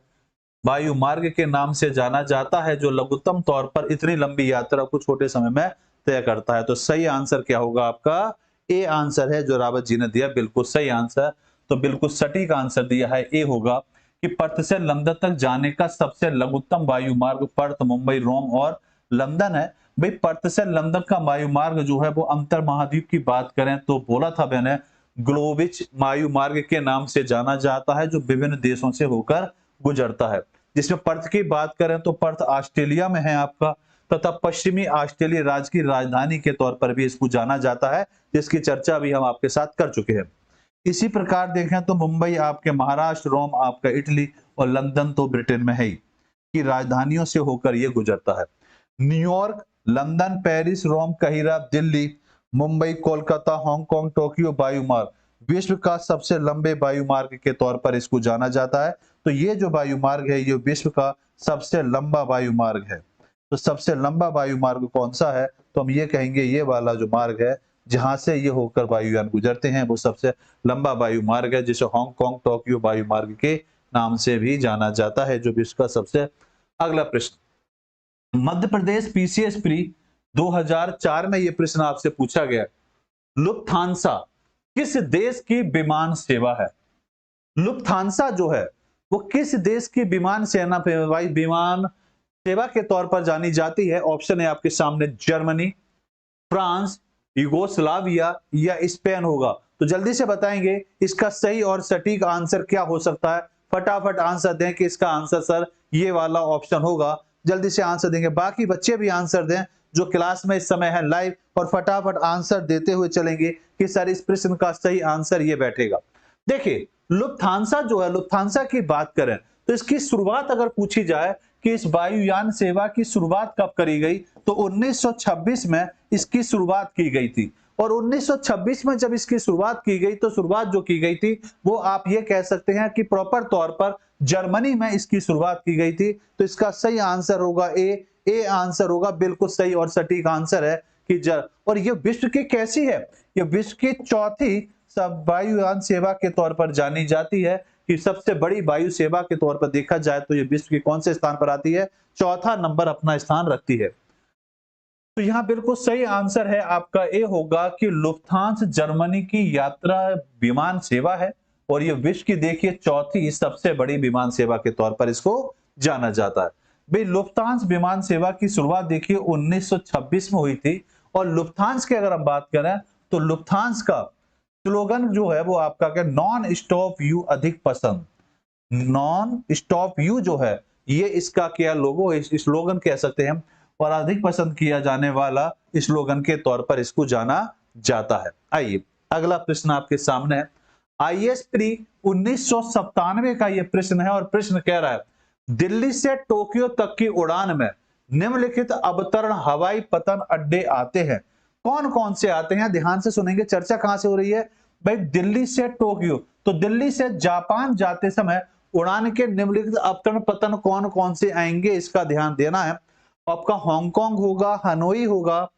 वायु मार्ग के नाम से जाना जाता है जो लघुत्तम तौर पर इतनी लंबी यात्रा को छोटे समय में तय करता है। तो सही आंसर क्या होगा आपका? ए आंसर है जो रावत जी ने दिया, बिल्कुल सही आंसर। तो बिल्कुल सटीक आंसर दिया है ए होगा कि पर्थ से लंदन तक जाने का सबसे लघुत्तम वायु मार्ग पर्थ मुंबई रोम और लंदन है। भाई पर्थ से लंदन का वायु मार्ग जो है वो अंतर महाद्वीप की बात करें तो बोला था मैंने, ग्लोविच वायु मार्ग के नाम से जाना जाता है जो विभिन्न देशों से होकर गुजरता है। जिसमें पर्थ की बात करें तो पर्थ ऑस्ट्रेलिया में है आपका, तथा पश्चिमी ऑस्ट्रेलिया राज्य की राजधानी के तौर पर भी इसको जाना जाता है, जिसकी चर्चा भी हम आपके साथ कर चुके हैं। इसी प्रकार देखें तो मुंबई आपके महाराष्ट्र, रोम आपका इटली और लंदन तो ब्रिटेन में है ही, की राजधानियों से होकर यह गुजरता है। न्यूयॉर्क, लंदन, पेरिस, रोम, काहिरा, दिल्ली, मुंबई, कोलकाता, हांगकांग, टोक्यो वायु मार्ग विश्व का सबसे लंबे वायु मार्ग के तौर पर इसको जाना जाता है। तो ये जो वायु मार्ग है ये विश्व का सबसे लंबा वायु मार्ग है। तो सबसे लंबा वायु मार्ग कौन सा है? तो हम ये कहेंगे ये वाला जो मार्ग है जहां से ये होकर वायुयान गुजरते हैं वो सबसे लंबा वायु मार्ग है, जिसे हांगकांग टोक्यो वायु मार्ग के नाम से भी जाना जाता है, जो विश्व का सबसे। अगला प्रश्न, मध्य प्रदेश पीसीएस प्री 2004 में यह प्रश्न आपसे पूछा गया। लुफ्थांसा किस देश की विमान सेवा है? लुफ्थांसा जो है वो किस देश की विमान सेना विमान सेवा के तौर पर जानी जाती है? ऑप्शन है आपके सामने, जर्मनी, फ्रांस, युगोस्लाविया या स्पेन होगा। तो जल्दी से बताएंगे इसका सही और सटीक आंसर क्या हो सकता है। फटाफट आंसर दें कि इसका आंसर सर ये वाला ऑप्शन होगा। जल्दी से आंसर देंगे, बाकी बच्चे भी आंसर दें जो क्लास में इस समय है लाइव, और फटाफट आंसर देते हुए चलेंगे कि सर इस प्रश्न का सही आंसर ये बैठेगा। देखिए लुफ्थांसा जो है, लुफ्थांसा की बात करें तो इसकी शुरुआत अगर पूछी जाए कि इस वायुयान सेवा की शुरुआत कब करी गई, तो 1926 में इसकी शुरुआत की गई थी। और 1926 में जब इसकी शुरुआत की गई तो शुरुआत जो की गई थी वो आप ये कह सकते हैं कि प्रॉपर तौर पर जर्मनी में इसकी शुरुआत की गई थी। तो इसका सही आंसर होगा ए आंसर होगा, बिल्कुल सही और सटीक आंसर है कि और ये विश्व की कैसी है, ये विश्व की चौथी सब वायुयान सेवा के तौर पर जानी जाती है, कि सबसे बड़ी वायु सेवा के तौर पर देखा जाए तो ये विश्व के कौन से स्थान पर आती है? चौथा नंबर अपना स्थान रखती है। तो यहाँ बिल्कुल सही आंसर है आपका ए होगा कि लुफ्थांस जर्मनी की यात्रा विमान सेवा है, और ये विश्व की देखिए चौथी सबसे बड़ी विमान सेवा के तौर पर इसको जाना जाता है। भाई लुफ्थांस विमान सेवा की शुरुआत देखिए 1926 में हुई थी। और लुफ्थांस की अगर हम बात करें तो लुफ्थांस का स्लोगन जो है वो आपका क्या, नॉन स्टॉप यू अधिक पसंद। नॉन स्टॉप यू जो है ये इसका क्या लोगो, स्लोगन कह सकते हैं, और अधिक पसंद किया जाने वाला स्लोगन के तौर पर इसको जाना जाता है। आइए अगला प्रश्न आपके सामने है। आईएएस प्री 1997 का यह प्रश्न है, और प्रश्न कह रहा है दिल्ली से टोक्यो तक की उड़ान में निम्नलिखित अवतरण हवाई पतन अड्डे आते हैं। कौन कौन से आते हैं, ध्यान से सुनेंगे। चर्चा कहां से हो रही है भाई, दिल्ली से टोक्यो। तो दिल्ली से जापान जाते समय उड़ान के निम्नलिखित अवतरण पतन कौन कौन से आएंगे, इसका ध्यान देना है। आपका हांगकांग होगा, हनोई होगा,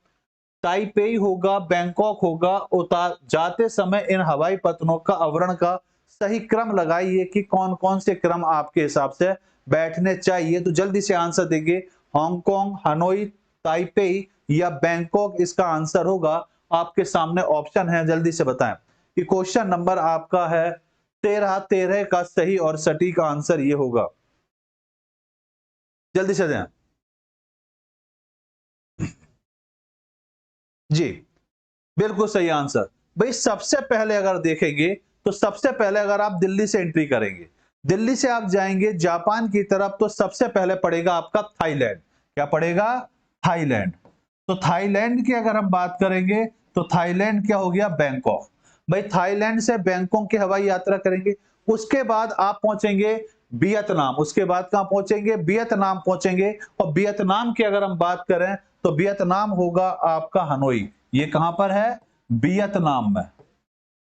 ताइपेई होगा, बैंकॉक होगा। उतार जाते समय इन हवाई पतनों का अवतरण का सही क्रम लगाइए कि कौन कौन से क्रम आपके हिसाब से बैठने चाहिए। तो जल्दी से आंसर देंगे, हांगकांग, हनोई, ताइपेई या बैंकॉक इसका आंसर होगा। आपके सामने ऑप्शन है, जल्दी से बताएं कि क्वेश्चन नंबर आपका है 13 का सही और सटीक आंसर ये होगा। जल्दी से दें जी, बिल्कुल सही आंसर। भाई सबसे पहले अगर देखेंगे तो सबसे पहले अगर आप दिल्ली से एंट्री करेंगे, दिल्ली से आप जाएंगे जापान की तरफ, तो सबसे पहले पड़ेगा आपका थाईलैंड। क्या पड़ेगा? थाईलैंड। तो थाईलैंड की अगर हम बात करेंगे तो थाईलैंड क्या हो गया? बैंकॉक। भाई थाईलैंड से बैंकॉक की हवाई यात्रा करेंगे, उसके बाद आप पहुंचेंगे वियतनाम। उसके बाद कहां पहुंचेंगे? वियतनाम पहुंचेंगे। और वियतनाम की अगर हम बात करें तो वियतनाम होगा आपका हनोई। ये कहां पर है? वियतनाम में।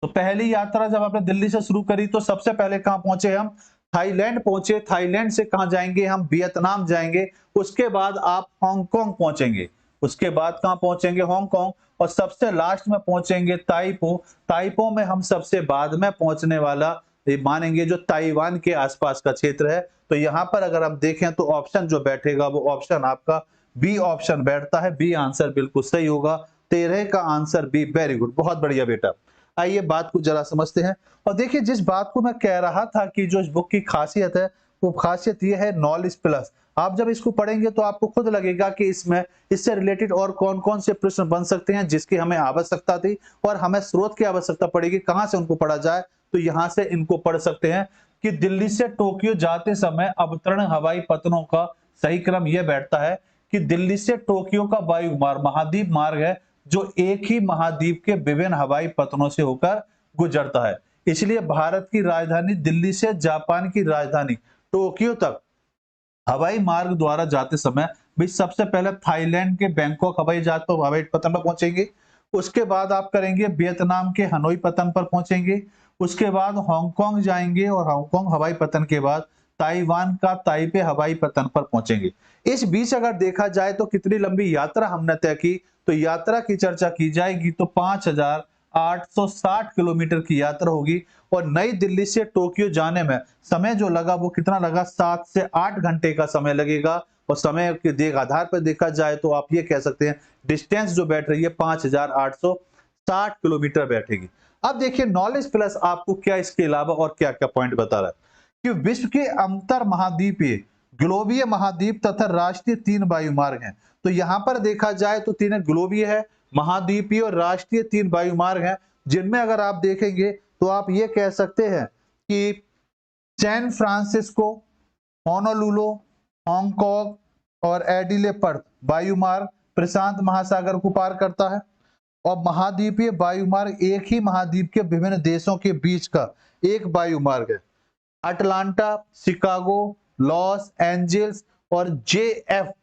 तो पहली यात्रा जब आपने दिल्ली से शुरू करी तो सबसे पहले कहां पहुंचे हम? थाईलैंड पहुंचे। थाईलैंड से कहां जाएंगे हम? वियतनाम जाएंगे। उसके बाद आप हांगकांग पहुंचेंगे। उसके बाद कहां पहुंचेंगे? हांगकांग। और सबसे लास्ट में पहुंचेंगे ताइपो। ताइपो में हम सबसे बाद में पहुंचने वाला ये मानेंगे जो ताइवान के आसपास का क्षेत्र है। तो यहां पर अगर हम देखें तो ऑप्शन जो बैठेगा वो ऑप्शन आपका बी ऑप्शन बैठता है। बी आंसर बिल्कुल सही होगा। 13 का आंसर बी। वेरी गुड, बहुत बढ़िया बेटा। आइए बात को जरा समझते हैं। और देखिए जिस बात को मैं कह रहा था कि जो इस बुक की खासियत है वो खासियत ये है नॉलेज प्लस। आप जब इसको पढ़ेंगे तो आपको खुद लगेगा कि इसमें इससे रिलेटेड और कौन कौन से प्रश्न बन सकते हैं जिसकी हमें आवश्यकता थी और हमें स्रोत की आवश्यकता पड़ेगी, कहां से उनको पढ़ा जाए। तो यहां से इनको पढ़ सकते हैं कि दिल्ली से टोक्यो जाते समय अवतरण हवाई पतनों का सही क्रम यह बैठता है कि दिल्ली से टोक्यो का वायु मार्ग महाद्वीप मार्ग है जो एक ही महाद्वीप के विभिन्न हवाई पतनों से होकर गुजरता है। इसलिए भारत की राजधानी दिल्ली से जापान की राजधानी टोक्यो तक हवाई मार्ग द्वारा जाते समय भी सबसे पहले थाईलैंड के बैंकॉक हवाई पतन पर पहुंचेंगे। उसके बाद आप करेंगे वियतनाम के हनोई पतन पर पहुंचेंगे। उसके बाद हांगकांग जाएंगे और हांगकांग हवाई पतन के बाद ताइवान का ताइपे हवाई पतन पर पहुंचेंगे। इस बीच अगर देखा जाए तो कितनी लंबी यात्रा हमने तय की, तो यात्रा की चर्चा की जाएगी तो 5,860 किलोमीटर की यात्रा होगी। और नई दिल्ली से टोक्यो जाने में समय जो लगा वो कितना लगा? 7 से 8 घंटे का समय लगेगा। और समय के आधार पर देखा जाए तो आप ये कह सकते हैं डिस्टेंस जो बैठ रही है 5,860 किलोमीटर बैठेगी। अब देखिए नॉलेज प्लस आपको क्या इसके अलावा और क्या क्या पॉइंट बता रहा है कि विश्व के अंतर महाद्वीपीय, ग्लोबीय महाद्वीप तथा राष्ट्रीय 3 वायु मार्ग हैं। तो यहां पर देखा जाए तो 3 ग्लोबीय है, महाद्वीपीय और राष्ट्रीय 3 वायु मार्ग हैं, जिनमें अगर आप देखेंगे तो आप ये कह सकते हैं कि सैन फ्रांसिस्को, होनोलुलु, हांगकांग और एडिले पर्थ वायु मार्ग प्रशांत महासागर को पार करता है। और महाद्वीपीय वायु मार्ग एक ही महाद्वीप के विभिन्न देशों के बीच का एक वायु मार्ग है। अटलांटा, शिकागो, लॉस एंजल्स और जेएफ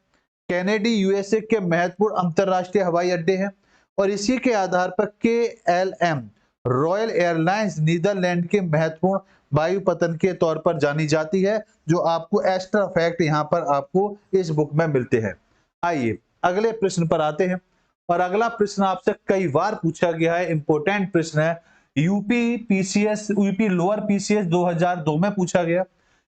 कैनेडी यूएसए के महत्वपूर्ण अंतरराष्ट्रीय हवाई अड्डे हैं। और इसी के आधार पर केएलएम रॉयल एयरलाइंस नीदरलैंड के महत्वपूर्ण वायु पतन के तौर पर जानी जाती है, जो आपको एक्स्ट्रा फैक्ट यहां पर आपको इस बुक में मिलते हैं। आइए अगले प्रश्न पर आते हैं। और अगला प्रश्न आपसे कई बार पूछा गया है, इंपॉर्टेंट प्रश्न है। यूपी लोअर पीसीएस 2002 में पूछा गया,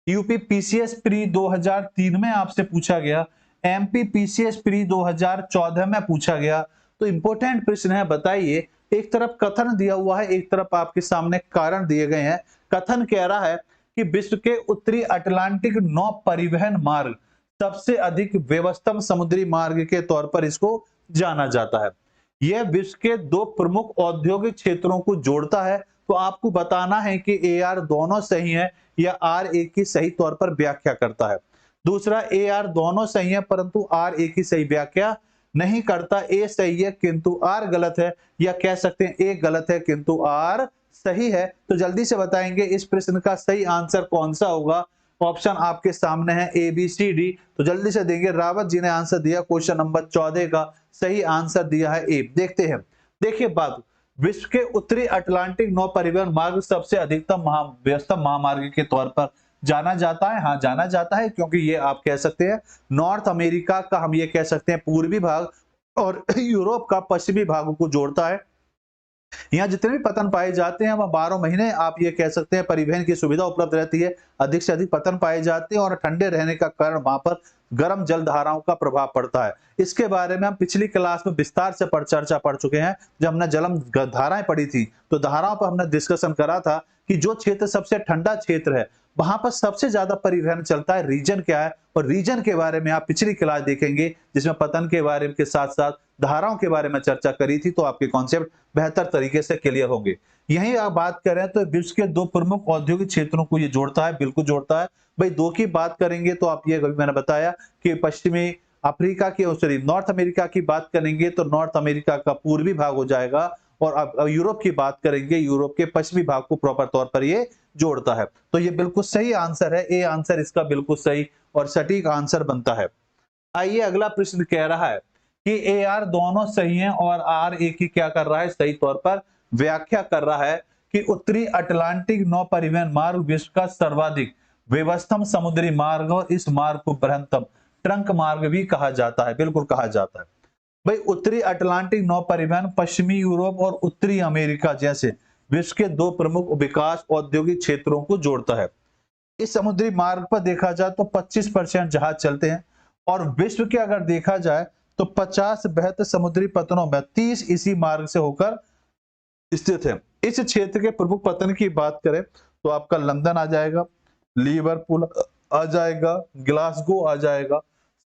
यूपी पीसीएस प्री 2003 में आपसे पूछा गया, एमपी पीसीएस प्री 2014 में पूछा गया। तो इंपॉर्टेंट प्रश्न है, बताइए। एक तरफ कथन दिया हुआ है, एक तरफ आपके सामने कारण दिए गए हैं। कथन कह रहा है कि विश्व के उत्तरी अटलांटिक नौ परिवहन मार्ग सबसे अधिक व्यवस्थम समुद्री मार्ग के तौर पर इसको जाना जाता है। यह विश्व के 2 प्रमुख औद्योगिक क्षेत्रों को जोड़ता है। तो आपको बताना है कि ए आर दोनों सही है या आर एक ही सही तौर पर व्याख्या करता है। दूसरा, ए आर दोनों सही है परंतु आर एक ही सही व्याख्या नहीं करता। ए सही है किंतु आर गलत है, या कह सकते हैं ए गलत है किंतु आर सही है। तो जल्दी से बताएंगे इस प्रश्न का सही आंसर कौन सा होगा। ऑप्शन आपके सामने है ए बी सी डी। तो जल्दी से देंगे। रावत जी ने आंसर दिया क्वेश्चन नंबर 14 का सही आंसर दिया है ए। देखते हैं। देखिए बात, विश्व के उत्तरी अटलांटिक नौ परिवहन मार्ग सबसे अधिकतम व्यस्तम महामार्ग के तौर पर जाना जाता है। हाँ, जाना जाता है क्योंकि ये आप कह सकते हैं नॉर्थ अमेरिका का, हम ये कह सकते हैं पूर्वी भाग और यूरोप का पश्चिमी भागों को जोड़ता है। यहाँ जितने भी पतन पाए जाते हैं वह 12 महीने आप ये कह सकते हैं परिवहन की सुविधा उपलब्ध रहती है। अधिक से अधिक पतन पाए जाते हैं और ठंडे रहने का कारण वहां पर गर्म जल धाराओं का प्रभाव पड़ता है। इसके बारे में हम पिछली क्लास में विस्तार से चर्चा पढ़ चुके हैं। जब हमने जलम धाराएं पढ़ी थी तो धाराओं पर हमने डिस्कशन करा था कि जो क्षेत्र सबसे ठंडा क्षेत्र है वहां पर सबसे ज्यादा परिवहन चलता है। रीजन क्या है, और रीजन के बारे में आप पिछली क्लास देखेंगे जिसमें पतन के बारे में के साथ साथ धाराओं के बारे में चर्चा करी थी, तो आपके कॉन्सेप्ट बेहतर तरीके से क्लियर होंगे। यही आप बात करें तो विश्व के दो प्रमुख औद्योगिक क्षेत्रों को ये जोड़ता है, बिल्कुल जोड़ता है। भाई दो की बात करेंगे तो आप ये मैंने बताया कि पश्चिमी अफ्रीका की, सॉरी नॉर्थ अमेरिका की बात करेंगे तो नॉर्थ अमेरिका का पूर्वी भाग हो जाएगा, और अब यूरोप की बात करेंगे यूरोप के पश्चिमी भाग को प्रॉपर तौर पर ये जोड़ता है। तो ये बिल्कुल सही आंसर है, ए आंसर इसका बिल्कुल सही और सटीक आंसर बनता है। आइए अगला प्रश्न कह रहा है कि ए आर दोनों सही हैं और आर एक ही क्या कर रहा है, सही तौर पर व्याख्या कर रहा है कि उत्तरी अटलांटिक नौ परिवहन मार्ग विश्व का सर्वाधिक व्यवस्थम समुद्री मार्ग और इस मार्ग को बृहत्तम ट्रंक मार्ग भी कहा जाता है। बिल्कुल कहा जाता है। भाई उत्तरी अटलांटिक नौ परिवहन पश्चिमी यूरोप और उत्तरी अमेरिका जैसे विश्व के दो प्रमुख विकास औद्योगिक क्षेत्रों को जोड़ता है। इस समुद्री मार्ग पर देखा जाए तो 25% जहाज चलते हैं और विश्व के अगर देखा जाए तो 50 बेहतर समुद्री पतनों में 30 इसी मार्ग से होकर स्थित है। इस क्षेत्र के प्रमुख पतन की बात करें तो आपका लंदन आ जाएगा, लिवरपूल आ जाएगा, ग्लासगो आ जाएगा,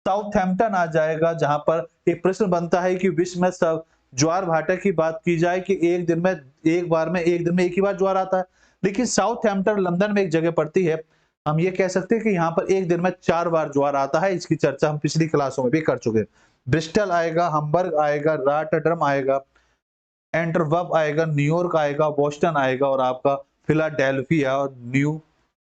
साउथहैम्पटन आ जाएगा। जहां पर एक प्रश्न बनता है कि विश्व में सब ज्वार भाटा की बात की जाए कि एक दिन में एक ही बार ज्वार आता है, लेकिन साउथहैम्पटन लंदन में एक जगह पड़ती है। हम ये कह सकते हैं कि यहाँ पर एक दिन में 4 बार ज्वार आता है। इसकी चर्चा हम पिछली क्लासों में भी कर चुके हैं। ब्रिस्टल आएगा, हम्बर्ग आएगा, रॉटरडम आएगा, एंटवर्प आएगा, न्यूयॉर्क आएगा, बोस्टन आएगा और आपका फिलाडेल्फिया और न्यू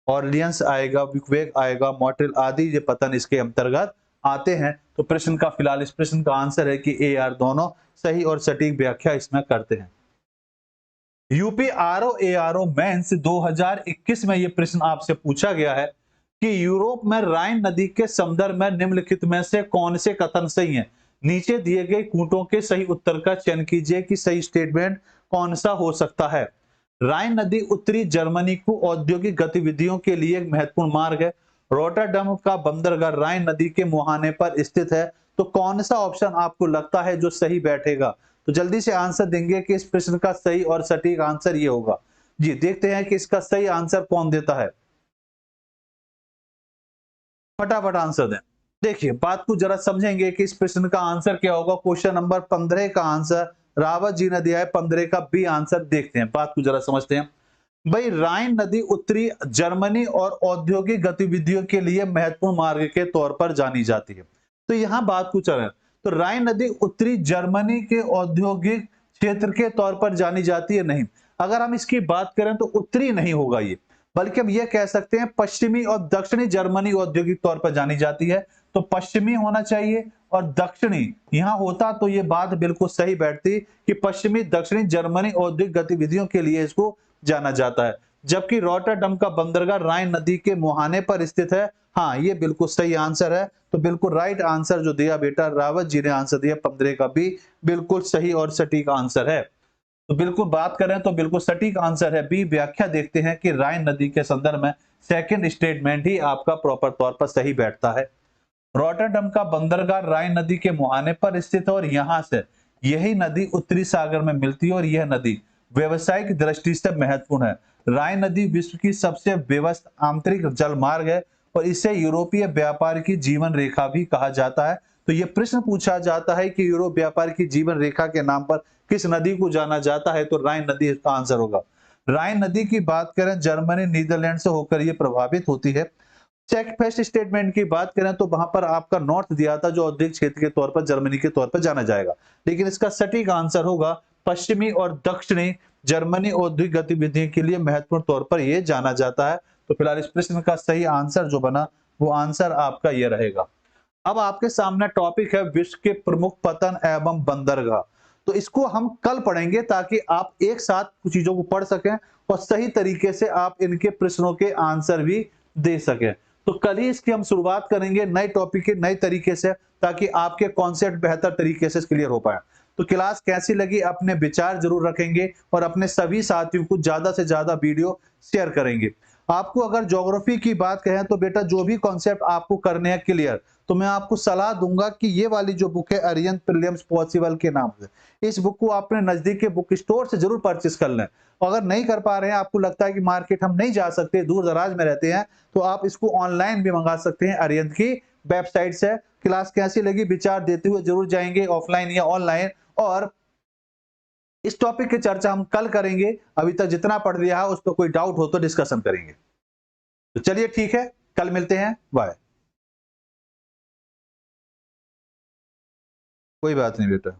ऑर्लियंस आएगा, विक्वेक आएगा, मॉन्ट्रियल आदि ये पतन इसके अंतर्गत आते हैं। तो प्रश्न का फिलहाल इस प्रश्न का आंसर है कि ए आर दोनों सही और सटीक व्याख्या इसमें करते हैं। यूपी आरओ एआरओ मेंस 2021 में यह प्रश्न आपसे पूछा गया है कि यूरोप में राइन नदी के संदर्भ में निम्नलिखित में से कौन से कथन सही हैं। नीचे दिए गए कूटों के सही उत्तर का चयन कीजिए कि सही स्टेटमेंट कौन सा हो सकता है। राइन नदी उत्तरी जर्मनी को औद्योगिक गतिविधियों के लिए एक महत्वपूर्ण मार्ग है। रोटरडम का बंदरगाह राइन नदी के मुहाने पर स्थित है। तो कौन सा ऑप्शन आपको लगता है जो सही बैठेगा? तो जल्दी से आंसर देंगे कि इस प्रश्न का सही और सटीक आंसर ये होगा। जी देखते हैं कि इसका सही आंसर कौन देता है। फटाफट आंसर दें। देखिए बात को जरा समझेंगे कि इस प्रश्न का आंसर क्या होगा। क्वेश्चन नंबर 15 का आंसर रावत जी ने दिया है, 15 का बी आंसर। देखते हैं, बात को जरा समझते हैं। भाई राइन नदी उत्तरी जर्मनी और औद्योगिक गतिविधियों के लिए महत्वपूर्ण मार्ग के तौर पर जानी जाती है। तो यहां बात कुछ है, तो राइन नदी उत्तरी जर्मनी के औद्योगिक क्षेत्र के तौर पर जानी जाती है नहीं। अगर हम इसकी बात करें तो उत्तरी नहीं होगा ये, बल्कि हम ये कह सकते हैं पश्चिमी और दक्षिणी जर्मनी औद्योगिक तौर पर जानी जाती है। तो पश्चिमी होना चाहिए और दक्षिणी यहां होता तो ये बात बिल्कुल सही बैठती कि पश्चिमी दक्षिणी जर्मनी औद्योगिक गतिविधियों के लिए इसको जाना जाता है। जबकि रॉटरडम का बंदरगाह राइन नदी के मुहाने पर स्थित है। हाँ ये बिल्कुल सही आंसर है। तो बिल्कुल राइट आंसर जो दिया बेटा रावत जी ने आंसर दिया 15 का भी बिल्कुल सही और सटीक आंसर है। तो बिल्कुल बात करें तो बिल्कुल सटीक आंसर है बी। व्याख्या देखते हैं कि राइन नदी के संदर्भ में सेकंड स्टेटमेंट ही आपका प्रॉपर तौर पर सही बैठता है। रॉटरडम का बंदरगाह राइन नदी के मुहाने पर स्थित है और यहां से यही नदी उत्तरी सागर में मिलती है और यह नदी व्यवसायिक दृष्टि से महत्वपूर्ण है। राइन नदी विश्व की सबसे व्यस्त आंतरिक जल मार्ग है और इसे यूरोपीय व्यापार की जीवन रेखा भी कहा जाता है। तो यह प्रश्न पूछा जाता है कि यूरोप व्यापार की जीवन रेखा के नाम पर किस नदी को जाना जाता है, तो राइन नदी इसका आंसर होगा। राइन नदी की बात करें जर्मनी नीदरलैंड से होकर यह प्रभावित होती है। चेक फर्स्ट स्टेटमेंट की बात करें तो वहां पर आपका नॉर्थ दिया था जो औद्योगिक क्षेत्र के तौर पर जर्मनी के तौर पर जाना जाएगा, लेकिन इसका सटीक आंसर होगा पश्चिमी और दक्षिणी जर्मनी औद्योगिक गतिविधियों के लिए महत्वपूर्ण तौर पर यह जाना जाता है। तो फिलहाल इस प्रश्न का सही आंसर जो बना वो आंसर आपका यह रहेगा। अब आपके सामने टॉपिक है विश्व के प्रमुख पतन एवं बंदरगाह। तो इसको हम कल पढ़ेंगे ताकि आप एक साथ कुछ चीजों को पढ़ सकें और सही तरीके से आप इनके प्रश्नों के आंसर भी दे सकें। तो कल ही इसकी हम शुरुआत करेंगे नए टॉपिक के नए तरीके से, ताकि आपके कॉन्सेप्ट बेहतर तरीके से क्लियर हो पाए। तो क्लास कैसी लगी अपने विचार जरूर रखेंगे और अपने सभी साथियों को ज्यादा से ज्यादा वीडियो शेयर करेंगे। आपको अगर ज्योग्राफी की बात कहें तो बेटा जो भी कॉन्सेप्ट आपको करने हैं क्लियर, तो मैं आपको सलाह दूंगा कि ये वाली जो बुक है अरिहंत प्रीलिम्स पॉसिबल के नाम से, इस बुक को अपने नजदीक के बुक स्टोर से जरूर परचेस कर लें। अगर नहीं कर पा रहे हैं, आपको लगता है कि मार्केट हम नहीं जा सकते, दूर दराज में रहते हैं, तो आप इसको ऑनलाइन भी मंगा सकते हैं अरिहंत की वेबसाइट से। क्लास कैसी लगी विचार देते हुए जरूर जाएंगे ऑफलाइन या ऑनलाइन, और इस टॉपिक की चर्चा हम कल करेंगे। अभी तक जितना पढ़ लिया है उस पर कोई डाउट हो तो डिस्कशन करेंगे। तो चलिए ठीक है, कल मिलते हैं, बाय। कोई बात नहीं बेटा।